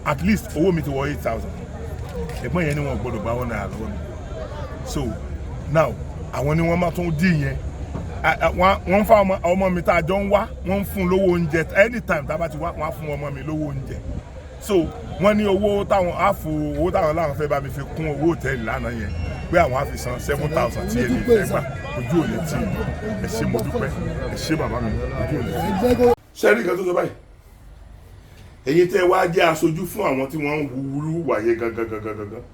at least owó mi ti wọ 8,000 ẹ̀gbọ́n yẹn ni wọ́n gbọ́dọ̀ bá wọn náà lọ́wọ́ ni so now àwọn ni wọ́n máa tún dì yẹn wọ́n ń fa ọmọ mi tá a jọ ń wá wọ́n ń fún lówó oúnjẹ anytime tá a bá ti wá wọ́n á fún ọmọ mi lówó oúnjẹ so wọ́n ní owó táwọn láwọn fẹ́ bá mi fi kún owó òtẹ́ẹ̀lì lánàá yẹn pé àwọn á fi san 7,000 tí èmi fẹ́ gbà ojú ò ní tì ẹ ṣé mo dúpẹ́ ẹ ṣé bàbá mi ojú ò ní tì. sẹ́ẹ̀rì kan tó sọ báyìí ẹ̀yin tẹ́ wá jẹ́ aṣojú fún àwọn tí wọ́n ń wúrú wàyé gangan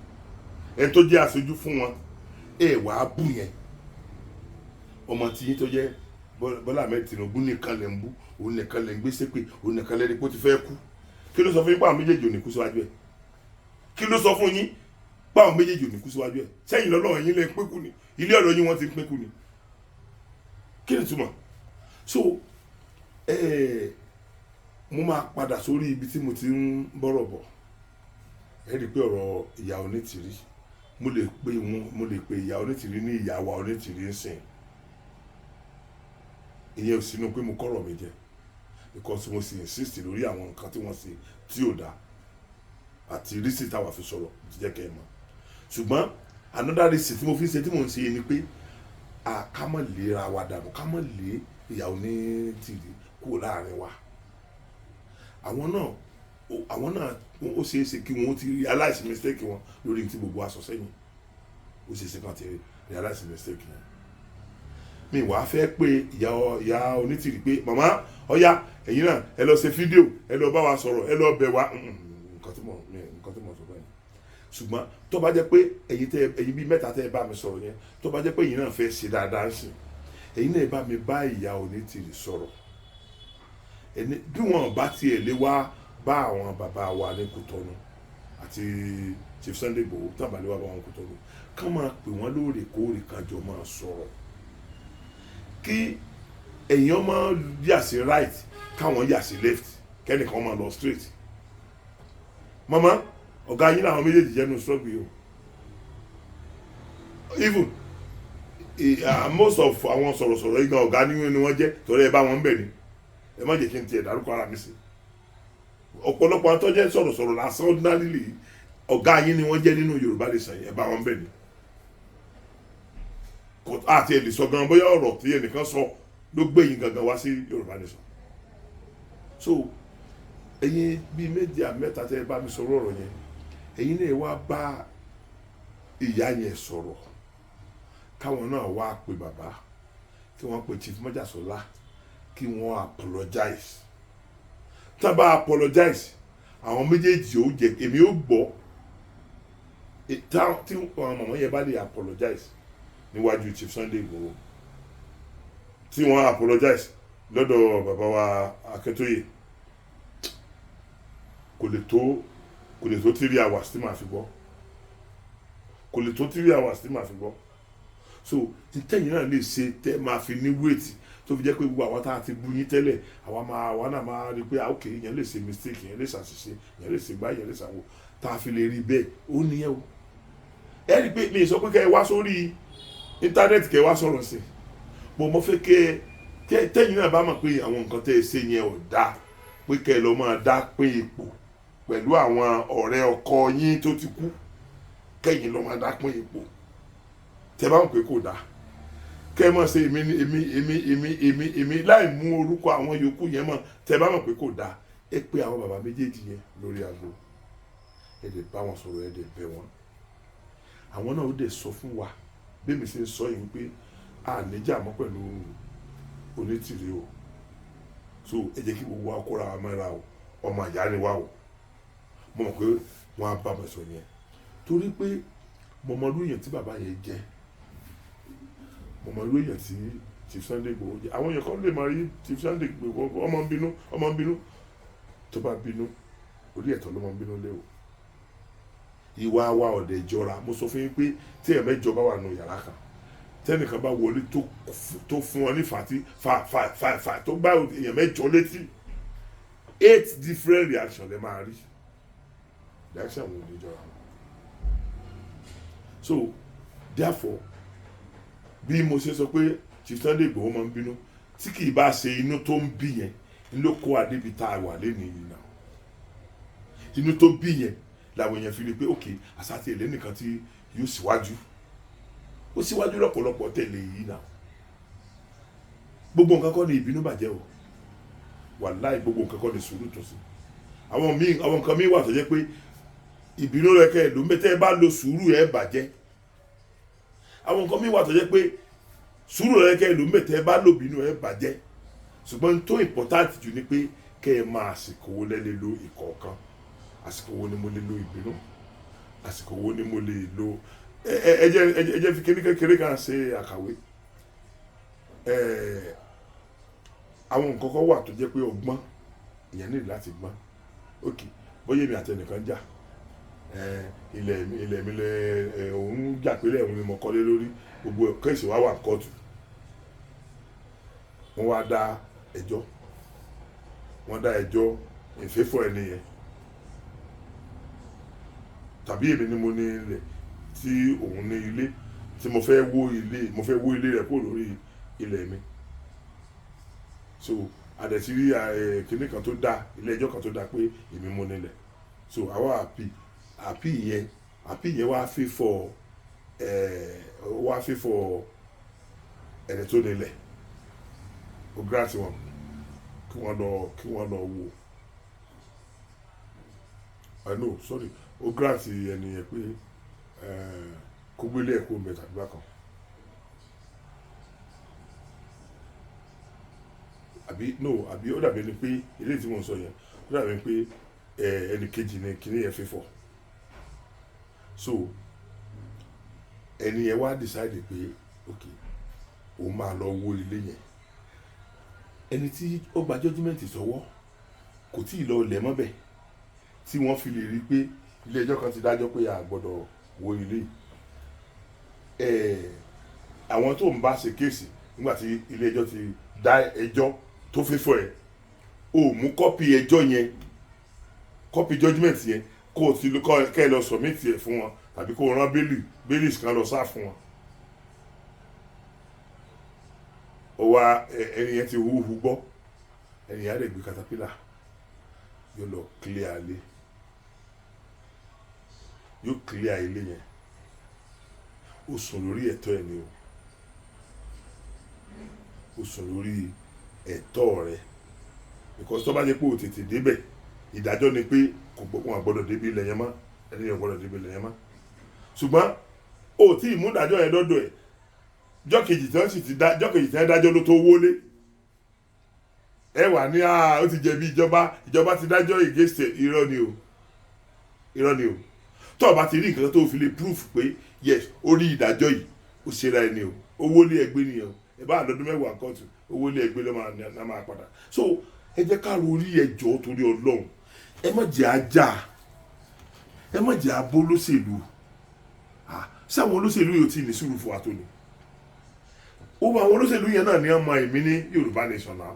ẹ tó jẹ́ aṣojú fún wọn ẹ wàá bù yẹn ọmọ tí yín tó jẹ́ Bọ́lá Ahmed Tinubu nìkan lè ń bú òun nìkan lè ń gbé ṣépè òun nìkan lè rí pé ó ti fẹ́ kú kí ló sọ fún yín pé àwọn méjèèjì ò ní kú síwájú ẹ̀ kí ló sọ fún yín pé àwọn méjèèjì ò ní kú síwájú ẹ̀ sẹ́yìn lọ́lọ́run yín lè ń pínkù ni ilé ọ̀dọ̀ yín wọ́n ti ń pínkù ni kí ni túmọ̀ so mo máa padà sórí ibi tí mo ti ń bọ́rọ̀ bọ̀ ẹ rí i pé ọ̀rọ̀ ìyá Onítìrí mo lè pe ìyá Onítìrí ní ìyá wa Onítìrí ń sìn ìyẹn ò sínú pé mo kọ́rọ̀ mi jẹ because mo sì insist lórí àwọn nǹkan tí wọ́n ṣe tí ò dáa àti rísì táwa fi sọ̀rọ̀ ti jẹ́ kẹ́ ẹ mọ̀ ṣùgbọ́n another rísì tí mo fi ṣe tí mò ń ṣe ni pé ká má lè ra wa dànù ká má lè ìyá Onítìrí kúrò láàrin wa àwọn náà ó ṣeé ṣe kí wọ́n ti realize mistake wọn lórí tí gbogbo aṣọ sẹ́yìn ó ṣeé ṣe kàn ti realize mistake yẹn mi wàá fẹ́ pé ìyá Onítìrí pé màmá ọ̀yá ẹ̀yin náà ẹ lọ ṣe fídíò ẹ lọ bá wa sọ̀rọ̀ ẹ lọ bẹ̀ wá nǹkan tí mo sọ bẹ́ẹ̀ ṣùgbọ́n tó bá jẹ́ pé ẹ̀yin bíi mẹ́ta tẹ́ ẹ bá mi sọ̀rọ̀ yẹn tó bá jẹ́ pé ẹ̀yin náà fẹ́ ṣe dáadáa ń sìn ẹ̀yin náà bá mi bá ìyá Onítìrí sọ̀rọ̀ bí wọn bá tiẹ̀ lé wá bá àwọn bàbá wa ní Kútọ́nù àti Chief Sunday Igboho tábà lé wá bá wọn Kútọ́nù ká máa pè wọ́n lóòrèkóòrè kájọ máa sọ̀rọ̀ kí èèyàn máa yà sí right káwọn yà sí left kẹ́nìkan máa lọ straight mama ọ̀gá yín làwọn méjèèjì jẹ́nu struggle yìí o even most of àwọn sọ̀rọ̀sọ̀rọ̀ yìí gan ọ̀gá ni wọ́n jẹ́ torí ẹ bá wọn bẹ̀ ni ẹ má jẹ́ kí n tiẹ̀ dárúkọ ara mi sí ọ̀pọ̀lọpọ̀ àwọn tó jẹ́ sọ̀rọ̀sọ̀rọ̀ lásán ordinarily ọ̀gá yín ni wọ́n jẹ́ nínú Yorùbá Nation ẹ bá wọn bẹ̀ ni àti ẹ̀ lè sọ gan bóyá ọ̀rọ̀ tí ẹnìkan sọ ló gbé yín gangan wá sí Yorùbá Nation so ẹ̀yin bíi méjì àmẹ́ta tẹ́ ẹ bá mi sọ̀rọ̀ ọ̀rọ̀ yẹn ẹ̀yin náà wá bá ìyá yẹn sọ̀rọ̀ káwọn náà wá pe bàbá kí wọ́n pe Chief Mọ́jàsọ́lá kí wọ́n apologize tá bá apologize àwọn méjèèjì ó jẹ èmi ó gbọ́ tí àwọn mọ̀mọ́ yẹn bá lè apologize níwájú Chief Sunday Igboho tí wọ́n apologize lọ́dọ̀ bàbá wa Akintoye kò lè tó 3 hours tí màá fi gbọ́ kò lè tó 3 hours tí màá fi gbọ́ so ìtẹ̀yìn náà lè ṣe tẹ́ máa fi ní wéètì tó fi jẹ́ pé gbogbo àwọn tá a ti bu yín tẹ́lẹ̀ àwa náà máa rí pé ok yẹn lè ṣe mistake yẹn lè ṣàṣìṣe yẹn lè ṣe gbá yẹn lè ṣàwò tá a fi lè rí bẹ́ẹ̀ ó nìyẹn o ẹ rí i pé mi sọ pé kẹ́ ẹ wá sórí íńtánẹ́ẹ̀tì kẹ́ ẹ wá sọ̀rọ̀ sí mo fẹ́ kẹ́ tẹ́yìn náà bá mọ̀ pé àwọn nǹkan tẹ́ ẹ ṣe yẹn ò dáa pé kẹ́ ẹ lọ máa dá pé ipò pẹ̀lú àwọn ọ̀rẹ́ ọkọ yín tó ti kú kẹ́yìn lọ máa dá pé ipò tẹ́ bá mọ̀ pé kò dáa kẹ́ ẹ mọ̀ ṣe èmi láì mú orúkọ àwọn yòókù yẹn mọ̀ tẹ́ bá mọ̀ pé kò dáa ẹ pé àwọn bàbá méjèèjì yẹn lórí aago ẹ dẹ̀ bá wọn sọ̀rọ̀ ẹ dẹ̀ bẹ̀ wọ́n àwọn náà ó dẹ̀ sọ fún wa bí mi ṣe ń sọ yìí pé a níjà mọ́ pẹ̀lú Onitiri o so ẹ jẹ́ kí gbogbo wa kóra wa mọ́ra o ọmọ ìyá ni wa o mo mọ̀ pé wọ́n á bá mi sọ yẹn torí pé mo mọ irú èèyàn tí bàbá yẹn jẹ́ mo mọ irú èèyàn tí Chief Sunday Igboho jẹ́ àwọn èèyàn kan lè máa rí Chief Sunday Igboho ọmọ ń bínú tó bá bínú orí ẹ̀tọ́ ló máa ń bínú lé o ìwà wa ọ̀dẹ̀ ìjọra mo sọ fún yín pé tí èèyàn mẹ́jọ bá wà nù yàrá kan tẹ́nìkan bá wọlé tó fún wọn ní fàtí fà tó bá èèyàn mẹ́jọ létí 8 different reactions lè máa rí reaction wo ni ìjọra so therefore bí mo ṣe sọ pé Chief Sunday Igboho máa ń bínú tí kì í bá ṣe inú tó ń bí yẹn ló kó adébi tá a wà lẹ́nu yìí náà inú tó bí yẹn làwọn èèyàn fi rí pé ok àsátì èlé nìkan tí yóò síwájú ó síwájú lọ́pọ̀lọpọ̀ tẹ̀lé yìí náà gbogbo nǹkan kọ́ ni ìbínú bàjẹ́ o wàláì gbogbo nǹkan kọ́ ni sùúrù tó sí àwọn nǹkan míì wà tó jẹ́ pé ìbínú rẹ̀ kẹ́ ẹ̀ ló ń bẹ́ tẹ́ ẹ bá lo sùúrù ẹ̀ bàjẹ́ àwọn nǹkan míì wà tó jẹ́ pé sùúrù rẹ̀ kẹ́ ẹ̀ ló ń bẹ́ tẹ́ ẹ bá lo ìbínú ẹ̀ bàjẹ́ ṣùgbọ́n tó important jù ni pé kẹ́ ẹ máa àsìkò wo lẹ́lẹ́ lo ìkọ̀ọ̀kan àsìkò wo ni mo lè lo ìbínú àsìkò wo ni mo lè lo ẹ jẹ́ fi kíní kékeré kan ṣe àkàwé àwọn nǹkan kan wà tó jẹ́ pé ọgbọ́n ìyẹn nílò láti gbọ́n ok bóyá èmi àti ẹnìkan jà ilẹ̀ mi lẹ òun jà pé lẹ́hìn ni mo kọ́lé lórí gbogbo kéèsì wa wà kóòtù wọ́n wá dá ẹjọ́ ìfẹ́fọ́ ẹni yẹn tàbí èmi ni mo ní ilẹ̀ tí òun ní ilé tí mo fẹ́ wó ilé rẹ̀ kúrò lórí ilẹ̀ mi so àdẹ̀tí rí kíní kan tó dá ilé ẹjọ́ kan tó dá pé èmi mo nílẹ̀ so àwa àpì yẹn wá fífọ̀ ẹni tó nílẹ̀ ó grant wọn kí wọ́n lọ wò no sorry ó grant ẹni yẹn pé kó gbélé ẹ̀kọ́ mẹ́ta gbá kan àbí ó dàbí ẹni pé ilé tí mo sọ yẹn ó dàbí ẹni pé ẹni kejì ni kíní yẹn fífọ̀ so ẹni yẹn wá decide pé ok òun máa lọ wó ilé yẹn ẹni tí ó gba judgement sọ́wọ́ kò tí ì lọ lẹ̀ mọ́bẹ̀ tí wọ́n fi lè rí pé ilé ẹjọ́ kan ti dájọ́ pé a gbọ́dọ̀ wó ilé àwọn tó ń bá ṣe kéèsì nígbà tí ilé ẹjọ́ ti dá ẹjọ́ tó fífọ́ ẹ̀ o mú kọ́pì ẹjọ́ yẹn kọ́pì judgement yẹn kó o ti kẹ́ ẹ lọ submit ẹ̀ fún wọn tàbí kó o rán baileys kan lọ sá fún wọn ó wá ẹni yẹn ti húhu gbọ́ ẹni yẹn á lè gbé katapila yóò lọ clear ilé yóò clear ilé yẹn ó sùn lórí ẹ̀tọ́ ẹ̀ ni ó sùn lórí ẹ̀tọ́ rẹ̀ because tó bá jẹ́ pé o tètè débẹ̀ ìdájọ́ ni pé wọn gbọ́dọ̀ débi ilẹ̀ yẹn mọ́ ẹni yẹn gbọ́dọ̀ débi ilẹ̀ yẹn mọ́ ṣùgbọ́n o tí ìmúdájọ́ yẹn lọ́dọ̀ ẹ̀ jọ́kejì tí wọ́n dájọ́ ló tó wọlé ẹ wà ní ó ti jẹ̀bi ìjọba ti dájọ́ against irọ́ ni o tó o bá ti rí nǹkan tó fi lè proof pé yes ó rí ìdájọ́ yìí ó ṣera ẹni o owó lé ẹgbẹ́ nìyẹn o ẹ bá àdọ́dún mẹ́wàá kóòtù owó lé ẹgbẹ́ ló máa padà so ẹ jẹ́ ká rí ẹjọ́ torí Ọlọ́run ẹ má jẹ́ ajá ẹ má jẹ́ abó lóṣèlú sáwọn olóṣèlú yóò tí ní sùúrù fún wa tó ní ó bá àwọn olóṣèlú yẹn náà ní ọmọ èmi ní Yorùbá nation náà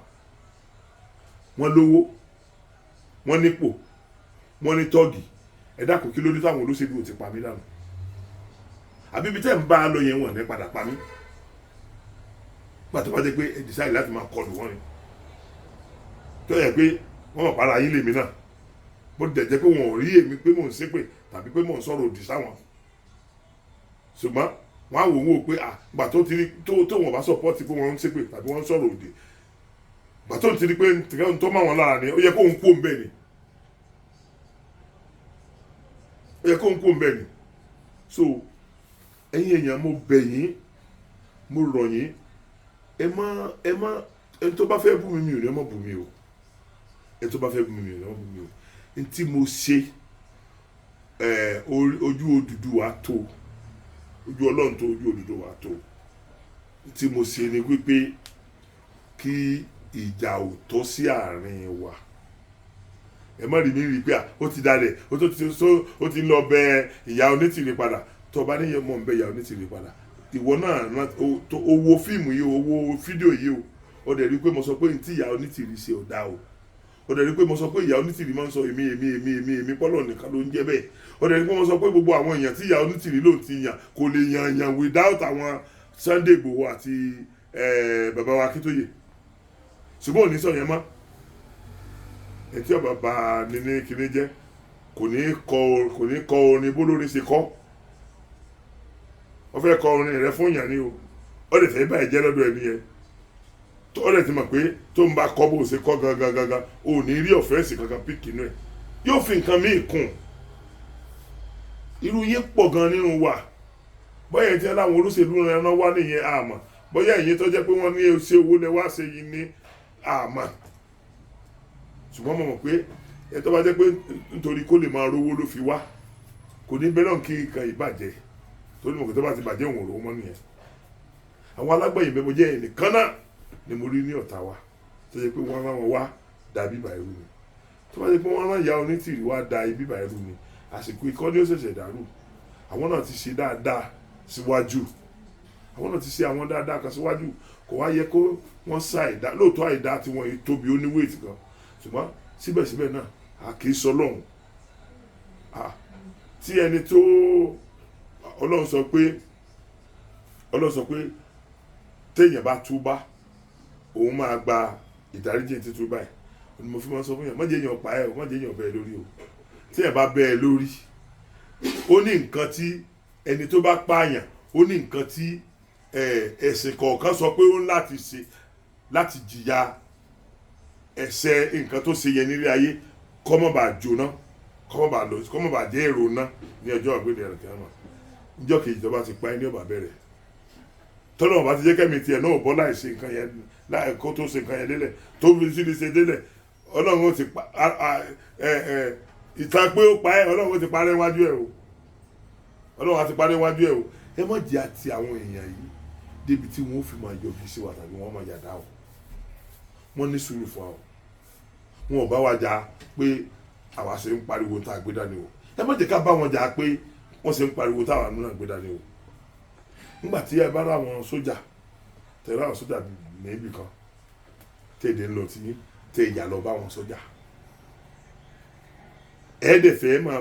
wọ́n lówó wọ́n nípò wọ́n ní tọ́ọ̀gì ẹ dákun kí ló dé táwọn olóṣèlú ò ti pa mí dànù àbí ibi tẹ́ ń bá a lọ yẹn wọ̀n ní padà pa mí pàtó bá jẹ́ pé ẹ decide láti máa kọlù wọ́n ni tó yẹ pé wọ́n mọ̀ para yín lèmi náà bó ti jẹ́ pé wọn ò rí èmi pé mò ń ṣépè tàbí pé mò ń sọ̀rọ̀ òdì sáwọn ṣùgbọ́n wọ́n á wò wọ́n pé gbà tó ti rí tó wọ́n bá sọ̀pọ́tì pé wọ́n ń ṣépè tàbí wọ́n ń sọ̀rọ̀ òdì gbà tó ti rí pé tìkẹ́ tó máa wọn lára ni ó yẹ kó ń kó ń bẹ̀ ni so ẹ̀yin èèyàn mo bẹ̀ yín mo rọ̀ yín ẹ má ẹni tó bá fẹ́ bú mi ò ní ọmọ bú mi o ẹni tó bá fẹ́ bú mi ò ní ọmọ bú mi o ẹni tí mo ṣe ojú Odùduwà tó ojú Ọlọ́run tó ojú Odùduwà tó tí mo ṣe ni wípé kí ìjà ò tọ́ sí àárín wa ẹ má rí mi rí pé ó ti dalẹ̀ ó ti lọ bẹ ìyá Onítìrí padà tó bá níyẹn mọ̀ ń bẹ ìyá Onítìrí padà ìwọ náà owó fíìmù yìí owó fídíò yìí ó dẹ̀ rí pé mo sọ pé tí ìyá Onítìrí ṣe ò dá o ó dẹ̀ rí pé mo sọ pé ìyá Onítìrí máa ń sọ èmi pọ́lọ̀ nìkan ló ń jẹ́ bẹ́ẹ̀ ó dẹ̀ rí pé mo sọ pé gbogbo àwọn èèyàn tí ìyá Onítìrí ló ti yàn kò lè yàn without àwọn Sunday Igboho àti bàbá wa Akintoye ṣùgbọ́n òní sọ yẹn mọ́ ẹtí ọba bá ní kíní jẹ́ kò ní kọ orin bólórin ṣe kọ́ wọ́n fẹ́ kọ orin rẹ fún yàn ni o ó lè fẹ́ báyìí jẹ́ lọ́dọ̀ ẹni yẹn ó lè ti mọ̀ pé tó ń bá kọ́ bó ṣe kọ́ gangan ò ní rí ọ̀fẹ́sì kankan píkì inú ẹ̀ yóò fi nǹkan míì kùn irú yín pọ̀ gan nínú wa bóyá ẹ̀jẹ̀ tí láwọn olóṣèlú rẹ̀ náà wá nìyẹn àmọ́ bóyá ẹ̀yin tó jẹ́ pé wọ́n ní ṣe owó lẹ wá ṣe yìí ní àmọ́ ṣùgbọ́n mo mọ̀ pé ẹ tó bá jẹ́ pé nítorí kó lè máa rówó ló fi wá kò ní bẹ́ẹ̀ náà kí nǹkan ìbàjẹ́ torí mo kò tó bá ti bàjẹ́ òun òrò mọ́ nìyẹn àwọn alágbẹ̀yìn bẹ́ẹ̀ mo jẹ́ ẹnìkan náà ni mo rí ní ọ̀tá wa tó jẹ́ pé wọ́n rán wọn wá da bíbà irú ni tó bá jẹ́ pé wọ́n rán ìyá Onítìrí wá da bíbà irú ni àsìkò ikọ́ ni ó ṣẹ̀ṣẹ̀ dàrú àwọn náà ti ṣe dáadáa síwájú àwọn náà ti ṣe àwọn dáadáa kan síwájú kò wá yẹ kó wọ́n sá àìdá lóòótọ́ àìdá tí wọ́n tóbi ó ní wéètì kan ṣùgbọ́n síbẹ̀síbẹ̀ náà a kì í sọ lọ́hùn tí ẹni tó Ọlọ́run sọ pé téèyàn bá túbá òun máa gba ìdáríjì títú báyìí ni mo fi máa sọ fún yàn má jẹ́ èèyàn pa ẹ́ o má jẹ́ èèyàn bẹ́ẹ̀ lórí o téèyàn bá bẹ́ẹ̀ lórí ó ní nǹkan tí ẹni tó bá pààyàn ó ní nǹkan tí ẹ̀sìn kọ̀ọ̀kan sọ pé ó ń láti ṣe láti jìyà ẹ̀ṣẹ̀ nǹkan tó ṣe yẹn nílé ayé kọ́mọ̀ bá jóná kọ́mọ̀ bá jẹ́ èrò ná ní ọjọ́ àgbéde ẹ̀rọ kìámà níjọ́ kejì tó bá ti pa ẹ́ ní ọ̀bà bẹ̀rẹ̀ tọ́lọ́ ọ̀bá ti jẹ́ kẹ́mi tiẹ̀ náà bọ́ láì ṣe nǹkan yẹn láì kó tó ṣe nǹkan yẹn délẹ̀ tó fi sí ní ṣe délẹ̀ Ọlọ́run ó ti pa ìtàn pé ó pa ẹ́ Ọlọ́run ó ti parẹ́ wájú ẹ̀ o Ọlọ́run á ti parẹ́ wájú ẹ̀ o ẹ má jẹ́ àti àwọn èèyàn yìí débi tí wọ́n fi máa yọjú sí wa tàbí wọ́n máa yàdá o wọ́n ní sùúrù fún wa o wọn ò bá wa jà pé àwa ṣe ń pariwo tá a gbé dání o ẹ má jẹ́ ká bá wọn jà pé wọ́n ṣe ń pariwo táwa náà gbé dání o nígbà tí ẹ bá rà wọn sójà tẹ̀lé àwọn sójà níbì kan tẹ̀dẹ̀ ń lọ tí tẹ̀ ìyà lọ bá wọn sójà ẹ̀ẹ́dẹ̀fẹ́ máa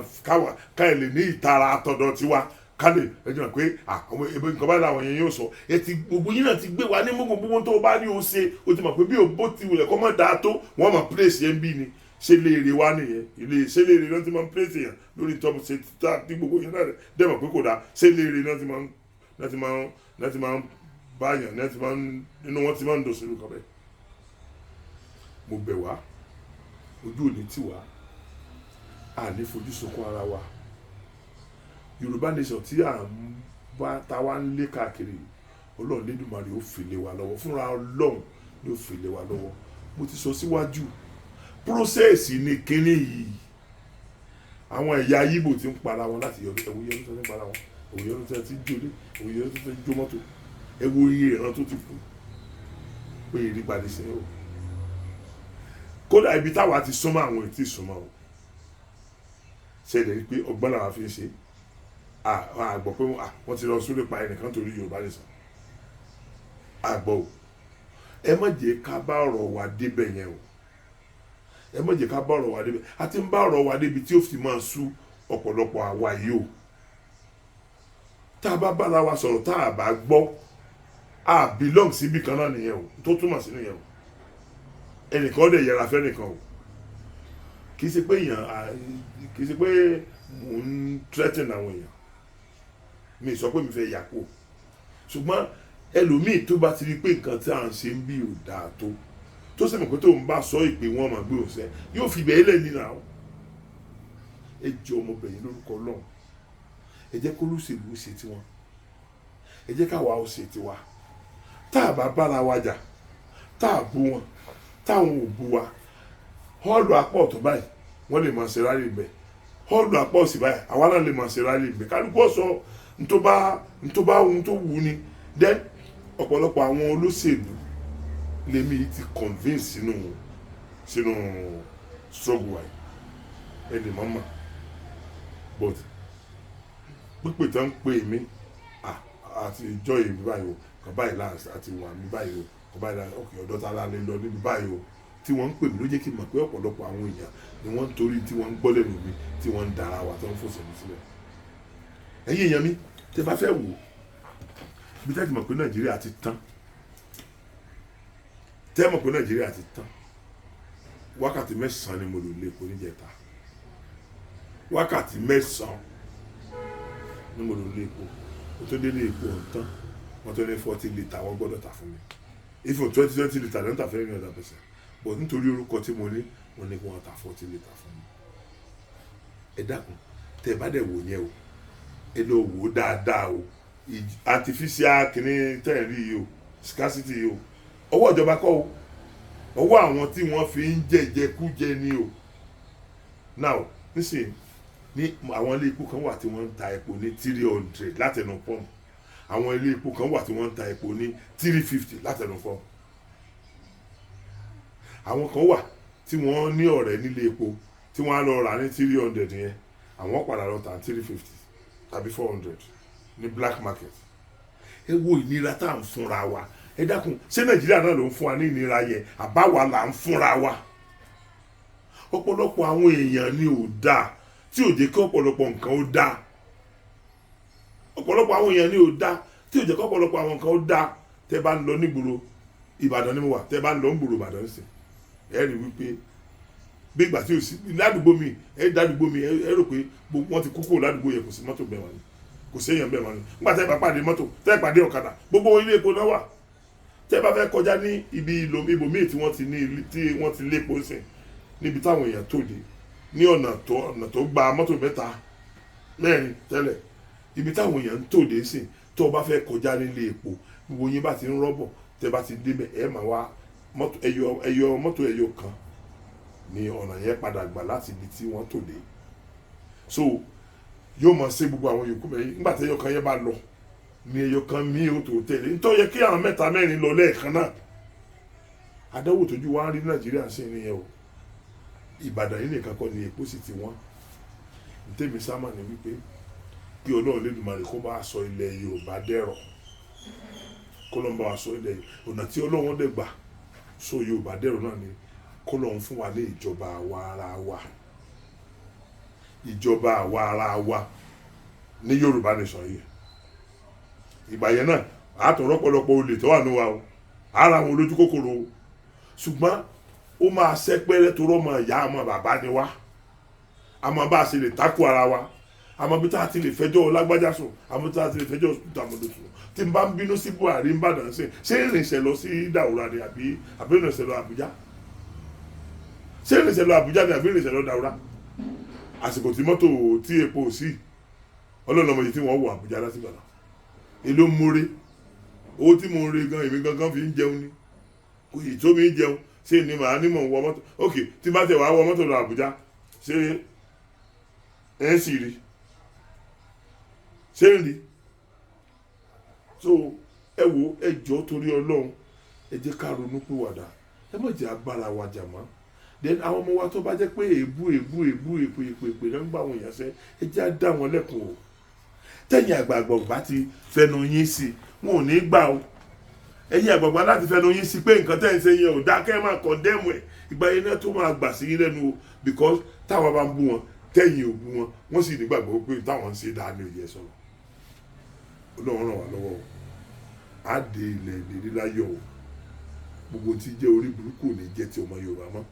káyọ̀ lè ní ìtara àtọ̀dọ̀ tiwa kálẹ̀ ẹjọ́ pé àwọn ebe nǹkan bá làwọn yẹn yóò sọ ẹ ti gbogbo yín náà ti gbé wa ní mọ́gbọ̀n gbogbo tó bá ní o ṣe o ti mọ̀ pé bí o bó ti wulẹ̀ kọ́ mọ́ dáa tó wọ́n mọ̀ pírèsì ẹ̀ ń bí ni ṣe léèrè wá nìyẹn ilé ṣe léèrè náà ti máa ń pírèsì yẹn lórí tọ́pù ṣe tá tí gbogbo yẹn náà dẹ̀ mọ̀ pé kò dáa ṣe léèrè náà ti máa ń báyàn náà ti máa ń nínú wọn ti máa ń dùn sínú kan bẹ́ẹ̀. mo bẹ̀ wá ojú òní tì wá a ní fojú sunkún ara wa Yorùbá nation tí à ń bá táwa ń lé káàkiri Ọlọ́run Lédùmarè ó fi lé wa lọ́wọ́ fúnra Ọlọ́run ló fi lé wa lọ́wọ́ mo ti sọ síwájú prósẹ́ẹ̀sì ní kínní yìí àwọn ẹ̀yà Yíbò ti ń para wọn láti yọ ẹ̀wù yẹn tó ti ń para wọn ẹ̀wù yẹn tó ti ń jólé ẹ̀wù yẹn tó ti ń jó mọ́tò ẹ̀wù iye ìran tó ti kú pé ìrìpadì sí o kódà ibi táwa ti súnmọ́ àwọn ètí súnmọ́ o ṣẹlẹ̀ rí pé ọgbọ́n làwọn fi ń ṣe àgbọ̀ pé wọ́n ti lọ sórí pa ẹnìkan torí Yorùbá nation àgbọ̀ o ẹ má jẹ́ ká bá ọ̀rọ̀ wa débẹ̀ yẹn o ẹ má jẹ́ ká bá ọ̀rọ̀ wa débẹ̀ a ti ń bá ọ̀rọ̀ wa débi tí ó fi máa sú ọ̀pọ̀lọpọ̀ àwa yìí o tá a bá bára wa sọ̀rọ̀ tá a bá gbọ́ a belong síbi kan náà nìyẹn o tó túmọ̀ sí nìyẹn o ẹnìkan dẹ̀ yẹra fẹ́ nìkan o kì í ṣe pé mò ń threaten àwọn èèyàn mi sọ pé mi fẹ́ yà kó ṣùgbọ́n ẹlòmíì tó bá ti rí pé nǹkan tí à ń ṣe ń bí ò dáa tó sì mọ̀ pé tó ń bá sọ ìpè wọn mà gbé òṣẹ yóò fi bẹ́ẹ̀ lẹ̀ nínú àwọn ẹ jẹ́ ọmọbìnrin lórúkọ Ọlọ́run ẹ jẹ́ kó lóṣèlú ṣe tiwọn ẹ jẹ́ káwa ó ṣe tiwa tá a bá bára wa jà tá a bú wọn táwọn ò bú wa họ́ọ̀lù apá ọ̀tún báyìí wọ́n lè máa ṣe rálì bẹ́ẹ̀ họ́ọ̀lù apá òsì báyìí àwa náà lè máa ṣe rálì bẹ́ẹ̀ kálukú ọ̀sọ́ ntọ́ba ohun tó wù ni then ọ̀pọ̀lọpọ̀ àwọn olóṣèlú lèmi ti convince sínú struggle wa ẹni mọ́mọ́ but pípé tán ń pè mí àti ìjọ ìbí báyìí o kàn báyìí láàrín àti wà mí báyìí o kàn báyìí láàrín ọkè ọ̀dọ́ tá a lálẹ́ lọ níbi báyìí o tí wọ́n ń pè mí ló jẹ́ kí n mọ̀ pé ọ̀pọ̀lọpọ̀ àwọn èèyàn ni wọ́n ń torí tí wọ́n ń gbọ́ lẹ́nu mi tí wọ́n ń dara wa tó ń fòsè mi sílẹ̀ ẹ̀yin èèyàn mi tẹ́ bá fẹ́ wò bí tẹ́ ti mọ̀ pé Nàìjíríà ti tán tẹ́ mọ̀ pé Nàìjíríà ti tán wákàtí 9 ni mo lò lé epo níjẹta wákàtí 9 ni mo lò lé epo o tó délé epo ọ̀tán wọ́n tó ní 40 litre wọ́n gbọ́dọ̀ tà fún mi ifo 20 litre ló ń tà fẹ́ ní ọ̀dà pẹ̀sẹ̀ but nítorí orúkọ tí mo ní wọ́n ní kí wọ́n tà 40 litre fún mi ẹ dákun tẹ́ bá dẹ̀ wò yẹn o ẹ lọ wò dáadáa o artificial kìíní tẹ́ẹ̀rí yìí o scarcity yìí o ọwọ́ ìjọba kọ́ o ọwọ́ àwọn tí wọ́n fi ń jẹjẹkújẹ ni o now nísìnyí ní àwọn ilé epo kan wà tí wọ́n ń ta epo ní 300 látẹnu pọ́ǹpù àwọn ilé epo kan wà tí wọ́n ń ta epo ní 350 látẹnu pọ́ǹpù àwọn kan wà tí wọ́n ní ọ̀rẹ́ nílé epo tí wọ́n á lọ rà ní 300 yẹn àwọn padà lọ tà 350 tàbí 400 ní black market ẹ wo ìnira tá à ń fúnra wa ẹ dákun ṣé Nàìjíríà náà ló ń fún wa ní ìnira yẹn àbáwa là ń fúnra wa ọ̀pọ̀lọpọ̀ àwọn èèyàn ni ò dáa tí ò jẹ́ kí ọ̀pọ̀lọpọ̀ nǹkan ó dáa ọ̀pọ̀lọpọ̀ àwọn èèyàn ni ò dáa tí ò jẹ́ kí ọ̀pọ̀lọpọ̀ àwọn nǹkan ó dáa tẹ́ bá ń lọ nígboro Ìbàdàn ni mo wà tẹ́ bá ń lọ nígboro Ìbàdàn sí ẹ rí wípé bí ìgbà tí ò sí ládùúgbò mi ẹ dádùúgbò mi ẹ rò pé wọ́n ti kúkú ládùúgbò yẹn kò sí mọ́tò bẹ́ẹ̀ wọn ni kò séèyàn bẹ́ẹ̀ wọn ni nígbà tẹ́ bá pàdé mọ́tò tẹ́ pàdé ọ̀kadà gbogbo ilé epo náà wà tẹ́ bá fẹ́ kọjá ní ibi ibòmíì tí wọ́n ti lépo sí níbi táwọn èèyàn tó dé ní ọ̀nà tó gba mọ́tò mẹ́ta mẹ́rin tẹ́lẹ̀ ibi táwọn èèyàn ń tòde sí tó bá fẹ́ kọjá nílé epo gbogbo yín bá ti ń rọ́bọ̀ tẹ́ bá ti débẹ̀ ẹ máa wá mọ́tò ẹyọ kan ní ọ̀nà yẹn padà gbà láti ibi tí wọ́n tòde so yóò máa ṣe gbogbo àwọn yòókù mẹ́rin nígbà tí ẹyọ kan yẹn bá lọ ní ẹyọ kan mí ó tó tẹ̀lé nítorí yẹ kí àwọn mẹ́ta mẹ́rin lọ lẹ́ẹ̀kan náà àdánwò tójú wa ń rí Nàìjíríà sí nìyẹn o Ìbàdàn yìí nìkan kọ́ ni epo sì ti wọ́n ntẹ́mi sámà ní wípé kí Ọlọ́run Lédùmarè kó bá sọ ilẹ̀ Yorùbá dẹ̀rọ̀ kó lọ́n bá wa sọ ilẹ̀ ọ̀nà tí Ọlọ́run dẹ̀ gbà sọ Yorùbá dẹ̀rọ̀ náà ni kó lọ́n fún wa ní ìjọba àwa ara wa ìjọba àwa ara wa ní Yorùbá nation yìí ìgbà yẹn náà àtọ̀rọ̀ pọ̀lọpọ̀ olè tó wà ní wa o ara àwọn olójú kòkòrò o ṣùgbọ́n ó máa ṣẹ́pẹ́rẹ́ tó rọ́mọ ìyá ọmọ bàbá ni wá àmọ́ bá a ṣe lè takò ara wa àmọ́ bí tá a ti lè fẹjọ́ lágbájá sùn àmọ́ bí tá a ti lè fẹjọ́ tàmọ̀dò sùn tí n bá ń bínú sí Buhari ń bàdàn sí ṣé ìrìnsẹ̀ lọ sí Daura ni àbí ìrìnsẹ̀ lọ Àbújá ṣé ìrìnsẹ̀ lọ Àbújá ni àbí ìrìnsẹ̀ lọ Daura àsìkò tí mọ́tò tí epo sí ọlọ́run ọmọ yìí tí wọ́n wọ Àbújá láti gbàdàn èló múre owó tí mo ń re gan èmi gangan fi ń jẹun ni kò yìí tó mi ń jẹun ṣé ni màá ní mò ń wọ mọ́tò ok tí bá tẹ̀ wá wọ mọ́tò lọ Àbújá ṣé ẹ̀ ń sì rí ṣé ń rí so ẹ wo ẹ jọ̀ọ́ torí Ọlọ́run ẹ jẹ́ ká ronú pìwàdà ẹ má jẹ́ agbára wa jà mọ́ then àwọn ọmọ wa tó bá jẹ́ pé èébú èpè náà ń gbà wọn yàn sẹ́ ẹ jẹ́ á dá wọn lẹ́kùn o tẹ̀yìn àgbààgbà bá ti fẹnu yín sí wọn ò ní gbà o ẹ̀yin àgbààgbà láti fẹnu yín sí pé nǹkan tẹ̀ ń ṣe yẹn ò dá kẹ́ ẹ máa kọ̀ndẹ́mù ẹ̀ ìgbà yẹn náà tó máa gbà sí yín lẹ́nu o because táwọn bá ń bú wọn tẹ̀yìn ò bú wọn wọ́n sì nígbàgbọ́ pé táwọn ń ṣe dáa ní òye sọ̀rọ̀ Ọlọ́run ràn wá lọ́wọ́ o á dé ilẹ̀ ìlérí láyọ̀ o gbogbo tí jẹ́ orí burúkú ò ní jẹ́ ti ọmọ Yorùbá mọ́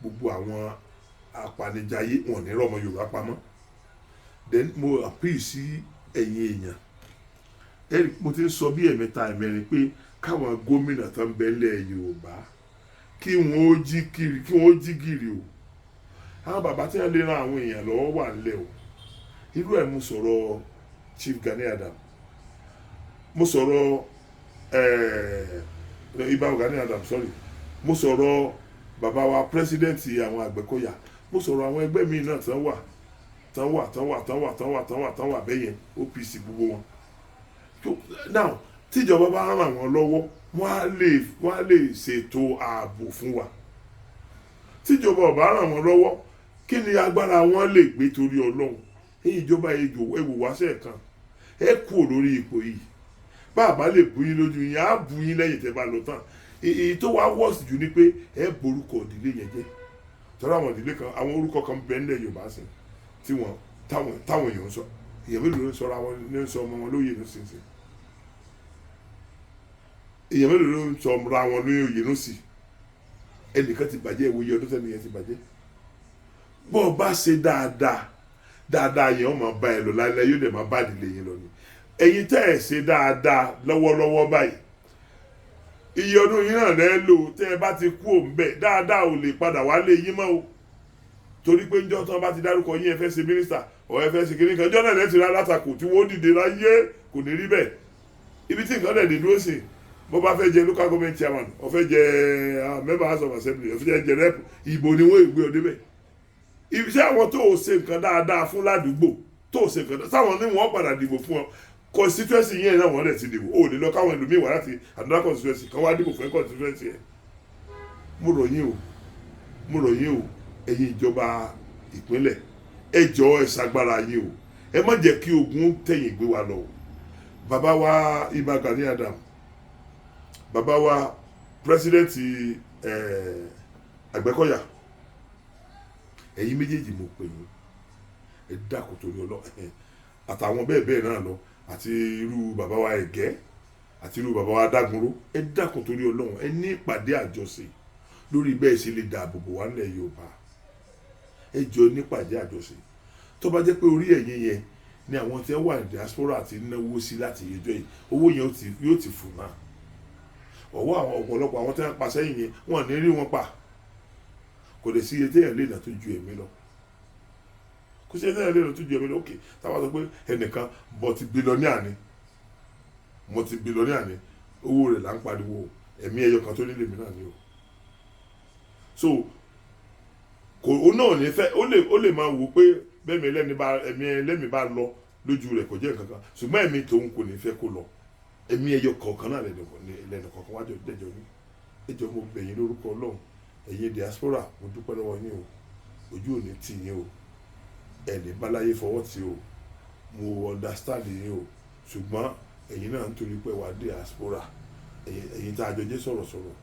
gbogbo àwọn apanijayé wọn ní rọmọ Yorùbá pamọ́ then mo appeal sí ẹ̀yin èèyàn mo ti ń sọ bí ẹ̀mẹ́ta ẹ̀mẹ́rin pé káwọn gómìnà tó ń bẹ́lẹ̀ Yorùbá kí wọ́n ó jí gìrì o àwọn bàbá tí wọ́n lè ran àwọn èèyàn lọ́wọ́ wà ńlẹ̀ o irú ẹ̀ mo sọ̀rọ̀ Chief Gani Adams mo sọ̀rọ̀ Ìbà Gani Adams sorry mo sọ̀rọ̀ bàbá wa president àwọn Àgbẹ̀kọ̀yà mo sọ̀rọ̀ àwọn ẹgbẹ́ mi náà tán wà bẹ́yẹn OPC gbogbo wọn now tíjọba bá ràn wọ́n lọ́wọ́ wọ́n á lè ṣètò ààbò fún wa tíjọba ò bá ràn wọ́n lọ́wọ́ kí ni agbára wọn lè gbé torí Ọlọ́run èyí ìjọba ẹwò wáṣẹ kan ẹ kú lórí ipò yìí bàbá lè bú yín lójú yín á bú yín lẹ́yìn tẹ́ bá lọ tán èyí tó wá wọ́ọ̀sì jù ni pé ẹ borúkọ ìdílé yẹn jẹ́ tọ́lá àwọn ìdílé kan àwọn orúkọ kan bẹ́ẹ̀ nílẹ̀ Yorùbá sí tí wọ́n táwọn èèyàn ń sọ èèyàn mélòó ló ń sọra wọn ní sọ ọmọ wọn lóye ní sísìn èèyàn mélòó ló ń sọ ra wọn lóye ní sí ẹnìkan ti bàjẹ́ ìwòye ọdún tẹ́ni yẹn ti bàjẹ́ bọ́ ọ bá ṣe dáadáa yẹn ọmọ bá ẹ lọ lálẹ́ yóò dẹ̀ máa bá ìdílé yẹn lọ ni ẹ̀yin tẹ́ ẹ̀ ṣe dáadáa lọ́wọ́lọ́wọ́ báyìí iye ọdún yìí náà lẹ́ lò tẹ́ ẹ bá ti kú òǹbẹ̀ dáadáa ò lè padà wálé yín mọ́ o torí pé njọ́ tán bá ti dárúkọ yín ẹ fẹ́ ṣe mínísítà ọ̀ ẹ fẹ́ ṣe kiri kan njọ́ náà lẹ́tì rá látakò tí wọ́n dìde láyé kò ní rí bẹ́ẹ̀ ibi tí nǹkan dẹ̀ dé dúró sí bó bá fẹ́ jẹ local government chairman ó fẹ́ jẹ member house of assembly ó fẹ́ jẹ rep ìbò ni wọ́n gbé ọ débẹ̀ iṣẹ́ àwọn tó o ṣe nǹkan dáadáa fún ládùúgbò tó o ṣe nǹkan dáadáa sáwọn ní wọ́n padà dìbò fún ọ constituency yẹn náà wọ́n lè ti dìbò ó lè lọ káwọn ẹlòmíì wá láti another constituency kan wá dìbò fún constituency yẹn mo rọ̀ yín o ẹ̀yin ìjọba ìpínlẹ̀ ẹ jọ̀ọ́ ẹ ṣagbára yín o ẹ má jẹ́ kí ogun tẹ̀yìn gbé wa lọ o bàbá wa Ìbà Gani Adams bàbá wa president Àgbẹ̀kọ̀yà ẹ̀yin méjèèjì mo pè yín ẹ dákun torí Ọlọ́run àtàwọn bẹ́ẹ̀ náà lọ àti irú bàbá wa Ẹ̀gẹ́ àti irú bàbá wa Dágunró ẹ dákun torí Ọlọ́run ẹ ní ìpàdé àjọṣe lórí bẹ́ẹ̀ ṣe lè dáàbò bò wá nílẹ̀ Yorùbá ẹ jọ nípàdé àjọṣe tó bá jẹ́ pé orí ẹ̀yin yẹn ni àwọn tí wọ́n wà ní diaspora ti náwó sí láti yẹjọ́ yìí owó yẹn yóò ti fò náà ọwọ́ àwọn ọ̀pọ̀lọpọ̀ àwọn tí wọ́n pa sẹ́yìn yẹn wọ́n ní rí wọn pa kò lè sí iye téèyàn lè nà tó ju ẹ̀mí lọ kò sí iye téèyàn lè nà tó ju ẹ̀mí lọ òkè táwọn sọ pé ẹnìkan multi-billionaire ni owó rẹ̀ là ń pariwo ẹ̀mí ẹyọ kan tó nílé mi náà ni o so kò ó náà ní fẹ́ ó lè máa wò pé bẹ́ẹ̀mi ẹlẹ́mi bá lọ lójú rẹ̀ kò jẹ́ nǹkan kan ṣùgbọ́n ẹ̀mí tòun kò ní fẹ́ kó lọ ẹ̀mí ẹyọ kọ̀ọ̀kan náà lẹ́nu kọ̀ọ̀kan wájú dẹ́jọ́ ní ẹjọ́ mo bẹ̀ yín lórúkọ Ọlọ́run ẹ̀yin diaspora mo dúpẹ́ lọ́wọ́ yín o ojú ò ní tì yín o ẹ̀ní báláyé fọwọ́ tì o mo understand yín o ṣùgbọ́n ẹ̀yin náà nítorí pé wà diaspora ẹ̀yin tá a jọ jẹ́ sọ̀rọ̀sọ̀rọ̀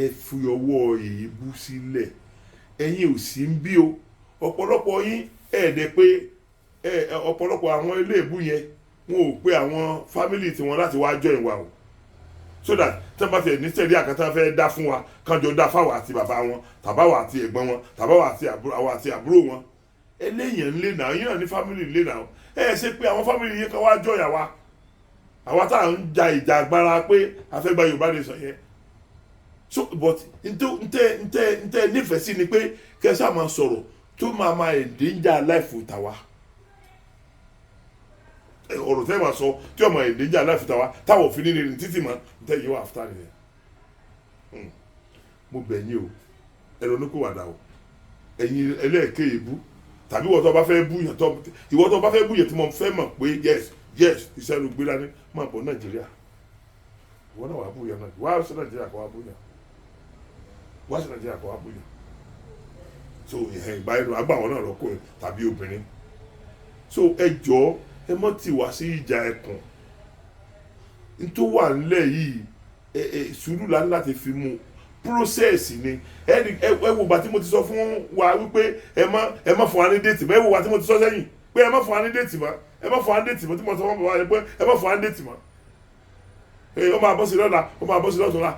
ẹ fi ọwọ́ èébú sílẹ̀ ẹ̀yin ò sí ń bí o ọ̀pọ̀lọpọ̀ yín ẹ̀ẹ́dẹ̀ pé ọ̀pọ̀lọpọ̀ àwọn ilé ìbú yẹn wọn ò pe àwọn fámìlì tiwọn láti wá join wa o so that tí wọ́n bá fi ní sẹ́ẹ̀dí àkàtà fẹ́ dá fún wa kánjọ dá fáwọn àti bàbá wọn tàbáwọ̀ àti ẹ̀gbọ́n wọn tàbáwọ̀ àti àbúrò wọn eléyìí ń lé náà yín náà ní fámìlì ń lé náà ṣe pé àwọn fámìlì yẹn kan wá join àwa tá à ń ja ìjà agbára pé a fẹ́ gba Yorùbá nation yẹn so but ntẹ nífẹ̀ẹ́ sí ni pé kẹsà máa sọ̀rọ̀ tó máa endanger life tàwa ọ̀rọ̀ tẹ́ máa sọ tí ọmọ endanger life tàwa táwọn òfin ní títì mọ́ ntẹ yìí wà after nìyẹn mo bẹ̀ yín o ẹ̀rọ ní kò wà dà o ẹ̀yin ẹlẹ́ẹ̀kẹ́ ìbú tàbí ìwọ tó bá fẹ́ bú yẹn tí mo fẹ́ mọ̀ pé yes iṣẹ́ ló gbé dání máa bọ̀ Nàìjíríà ìwọ náà wà á bú yẹn náà wá sí Nàìjíríà kọ́ wá bú yẹn wá sí Nàìjíríà kọ́ wá bú yẹn so ìgbà yẹn àgbà wọn náà lọ́kùnrin tàbí obìnrin so ẹ jọ̀ọ́ ẹ mọ́ tì wá sí ìjà ẹkùn nítorí wà nílẹ̀ yìí sùúrù láti fi mú process ni ẹ wo bá tí mo ti sọ fún wa wípé ẹ má fún wa ní déètì mọ́ ẹ wo bá tí mo ti sọ sẹ́yìn pé ẹ má fún wa ní déètì mọ́ ẹ má fún wa ní déètì mọ́ tí mo sọ fún bàbá rẹ pé ẹ má fún wa ní déètì mọ́ ó máa bọ́ sí lọ́la ó máa bọ́ sí lọ́tọ̀ọ́la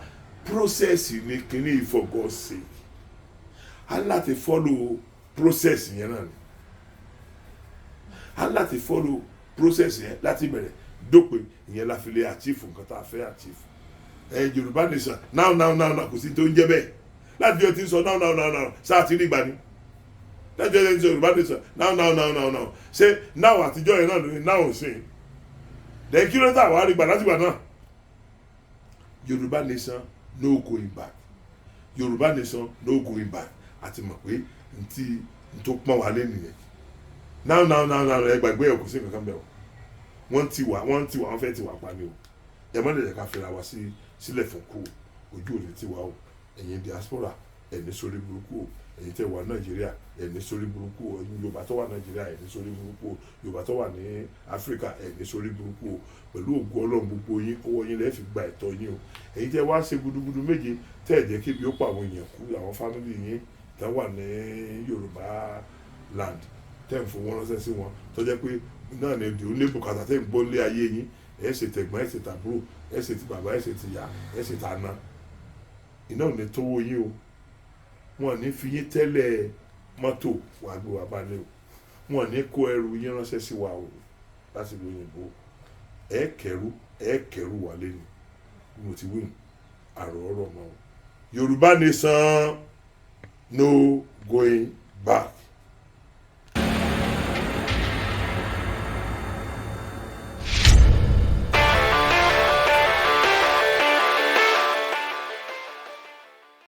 process ni kìíní for God's sake a láti follow process yẹn náà ni a láti follow process yẹn láti bẹ̀rẹ̀ dópin ìyẹn la fi lè achieve nǹkan tá a fẹ́ achieve Yorùbá nation now kò sí tó ń jẹ́ bẹ́ẹ̀ láti jọ ti ń sọ now sáà ti rí ìgbà ni láti jọ ti ń sọ Yorùbá nation now ṣé now àtijọ́ yẹn náà ló ní now ṣe then kí ló tà wá rí ìgbà láti ìgbà náà Yorùbá nation no going back Yorùbá nation no going back àti mọ̀ pé n tó pọ́n wá lé nìyẹn now ẹ gbàgbé ẹ̀ kò sí nǹkan bẹ́ẹ̀ o wọ́n fẹ́ ti wà pa ni o ẹ má lè ká fẹ́ra wa sílẹ̀ fún kú ojú òní tiwa o ẹ̀yin diaspora ẹ̀ní sórí burúkú o ẹ̀yin tẹ́ wà Nàìjíríà ẹ̀ní sórí burúkú o ẹ̀yin Yorùbá tó wà Nàìjíríà ẹ̀ní sórí burúkú o Yorùbá tó wà ní Áfíríkà ẹ̀ní sórí burúkú o pẹ̀lú ògo Ọlọ́run gbogbo yín owó yín lẹ́ẹ̀ fi gba ẹ̀tọ́ yín o ẹ̀yin tẹ́ wá ṣe gudugudu méje tẹ́ ẹ̀ jẹ́ kí ibi ó pa àwọn èèyàn kú àwọn fámìlì yín tẹ́ wà ní Yorùbá land tẹ́ ń fowó ránṣẹ́ sí wọn tó jẹ́ pé náà ní ìdí onílé bùkátà tẹ́ ń gbọ́ lé ayé yín ẹ̀ ṣe tẹ̀gbọ́n ẹ̀ ṣe tàbúrò ẹ̀ ṣe ti bàbá ẹ̀ ṣe ti yá ẹ̀ ṣe tàná iná ò ní tówó yín o wọn ò ní fi yín tẹ́lẹ̀ mọ́tò wàá gbé wa balẹ̀ o wọn ò ní kó ẹrù yín ránṣẹ́ sí wa o láti lo òyìnbó ẹ̀ kẹrù wà lẹ́nu mo ti wí àrò ọ̀rọ̀ mọ́ o Yorùbá nation no going back.